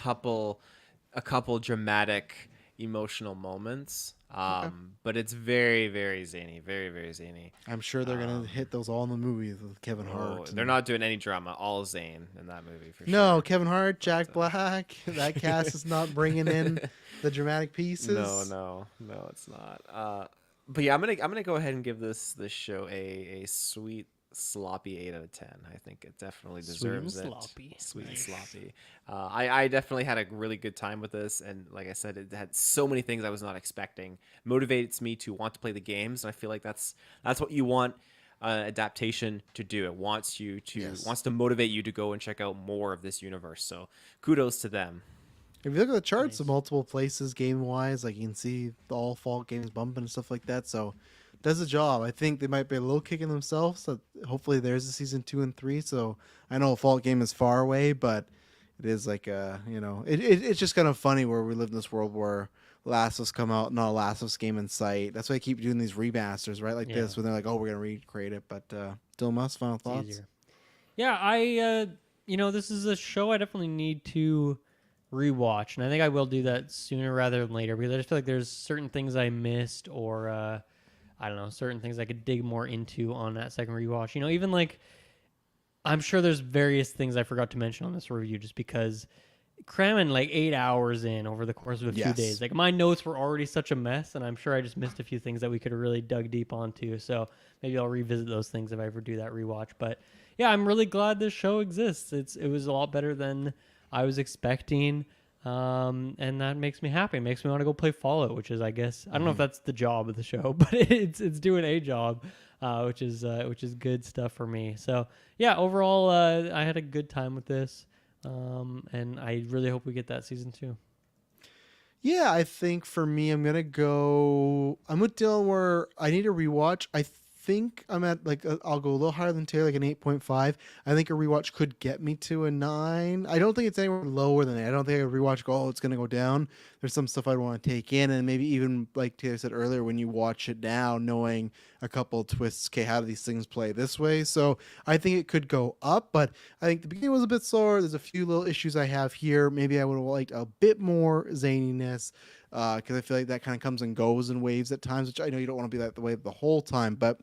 a couple dramatic emotional moments. But it's very, very zany, very, very zany. I'm sure they're gonna hit those all in the movies with Kevin Hart. Oh, they're not doing any drama, all Zane in that movie for No, sure. Kevin Hart, Jack Black. That cast is not bringing in the dramatic pieces. No, it's not. But yeah, I'm gonna go ahead and give this show a sweet sloppy 8 out of 10. I think it definitely Sweet and deserves it. sloppy. Sweet and Nice. sloppy. I definitely had a really good time with this, and like I said, it had so many things I was not expecting. Motivates me to want to play the games, and I feel like that's what you want adaptation to do. It wants you to Yes. wants to motivate you to go and check out more of this universe. So kudos to them. If you look at the charts of Nice. multiple places game wise, like you can see all Fallout games bumping and stuff like that. So does the job. I think they might be a little kicking themselves. So hopefully there's a season 2 and 3. So I know a Fallout game is far away, but it is like it's just kind of funny where we live in this world where Last of Us come out, not a Last of Us game in sight. That's why I keep doing these remasters, right? Like Yeah. this, when they're like, oh, we're gonna recreate it. But Still must final It's thoughts. easier. Yeah, this is a show I definitely need to rewatch, and I think I will do that sooner rather than later because I just feel like there's certain things I missed, or I don't know, certain things I could dig more into on that second rewatch. Even like I'm sure there's various things I forgot to mention on this review just because cramming like 8 hours in over the course of a few Yes. days. Like my notes were already such a mess, and I'm sure I just missed a few things that we could have really dug deep onto. So maybe I'll revisit those things if I ever do that rewatch. But yeah, I'm really glad this show exists. It was a lot better than I was expecting. And that makes me happy. It makes me want to go play Fallout, which is, I guess, I don't know if that's the job of the show, but it's doing a job, which is good stuff for me. So yeah, overall, I had a good time with this. And I really hope we get that season 2. Yeah, I think for me, I'm with Dylan where I need a rewatch. I think I'm at I'll go a little higher than Taylor, like an 8.5. I think a rewatch could get me to a 9. I don't think it's anywhere lower than that. I don't think a rewatch it's going to go down. There's some stuff I'd want to take in, and maybe even like Taylor said earlier, when you watch it now, knowing a couple of twists, okay, how do these things play this way? So I think it could go up, but I think the beginning was a bit slower. There's a few little issues I have here. Maybe I would have liked a bit more zaniness, because I feel like that kind of comes and goes in waves at times, which I know you don't want to be that the way the whole time, but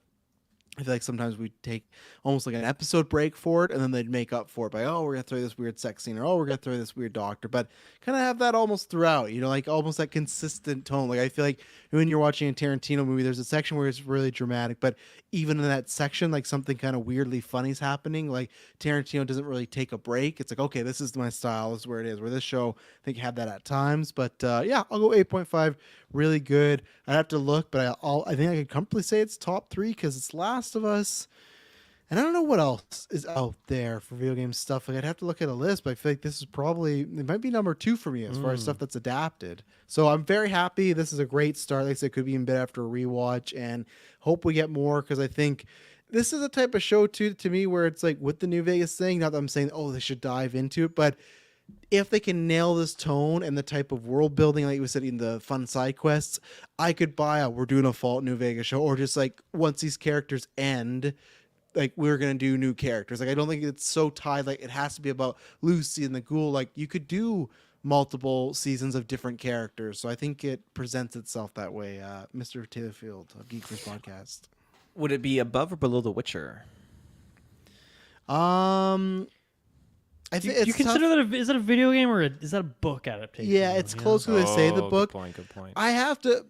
I feel like sometimes we take almost like an episode break for it, and then they'd make up for it by, oh, we're going to throw this weird sex scene, or oh, we're going to throw this weird doctor. But kind of have that almost throughout, like almost that consistent tone. Like I feel like when you're watching a Tarantino movie, there's a section where it's really dramatic, but even in that section, like something kind of weirdly funny is happening. Like Tarantino doesn't really take a break. It's like, okay, this is my style. This is where it is. Where this show, I think, had that at times. But yeah, I'll go 8.5. Really good. I'd have to look, but I think I could comfortably say it's top 3 because it's Last of Us. And I don't know what else is out there for video game stuff. Like I'd have to look at a list, but I feel like this is it might be number 2 for me as far as stuff that's adapted. So I'm very happy. This is a great start. Like I said, it could be even better after a rewatch, and hope we get more because I think this is a type of show too to me where it's like with the New Vegas thing. Not that I'm saying they should dive into it, but if they can nail this tone and the type of world building, like we said, in the fun side quests, I could buy we're doing a Fallout New Vegas show, or just like once these characters end, like we're gonna do new characters. Like I don't think it's so tied. Like it has to be about Lucy and the ghoul. Like you could do multiple seasons of different characters. So I think it presents itself that way. Mr. Taylorfield of GeekVerse podcast. Would it be above or below The Witcher? I think You consider that is that a video game or is that a book adaptation? Yeah, it's close to they say the book. Good point. I have to.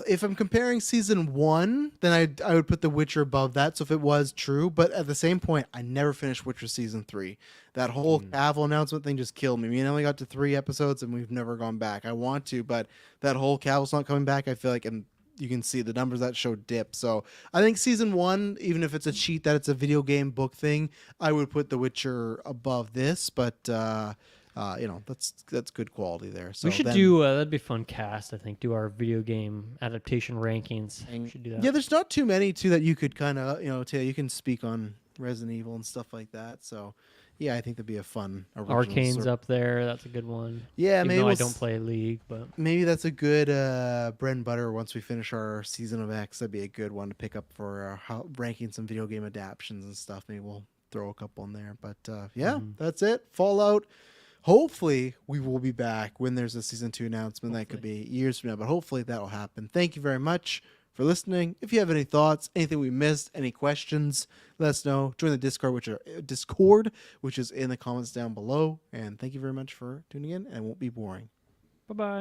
If I'm comparing season 1, then I would put The Witcher above that. So if it was true, but at the same point, I never finished Witcher season 3. That whole Cavill announcement thing just killed me. Me and Emily got to 3 episodes and we've never gone back. I want to, but that whole Cavill's not coming back. I feel like, and you can see the numbers that show dip. So I think season 1, even if it's a cheat that it's a video game book thing, I would put The Witcher above this. But that's good quality there. So we should do that'd be a fun cast. I think do our video game adaptation rankings. We should do that. Yeah, there's not too many too that you could kind of Taylor, you can speak on Resident Evil and stuff like that. So yeah, I think that'd be a fun original Arcane's up there. That's a good one. Yeah, Even maybe though I don't play League, but maybe that's a good bread and butter once we finish our season of X. That'd be a good one to pick up for ranking some video game adaptions and stuff. Maybe we'll throw a couple in there. But yeah, that's it. Fallout. Hopefully, we will be back when there's a season 2 announcement. That could be years from now, but hopefully that will happen. Thank you very much for listening. If you have any thoughts, anything we missed, any questions, let us know. Join the Discord, which is in the comments down below. And thank you very much for tuning in, and it won't be boring. bye-bye.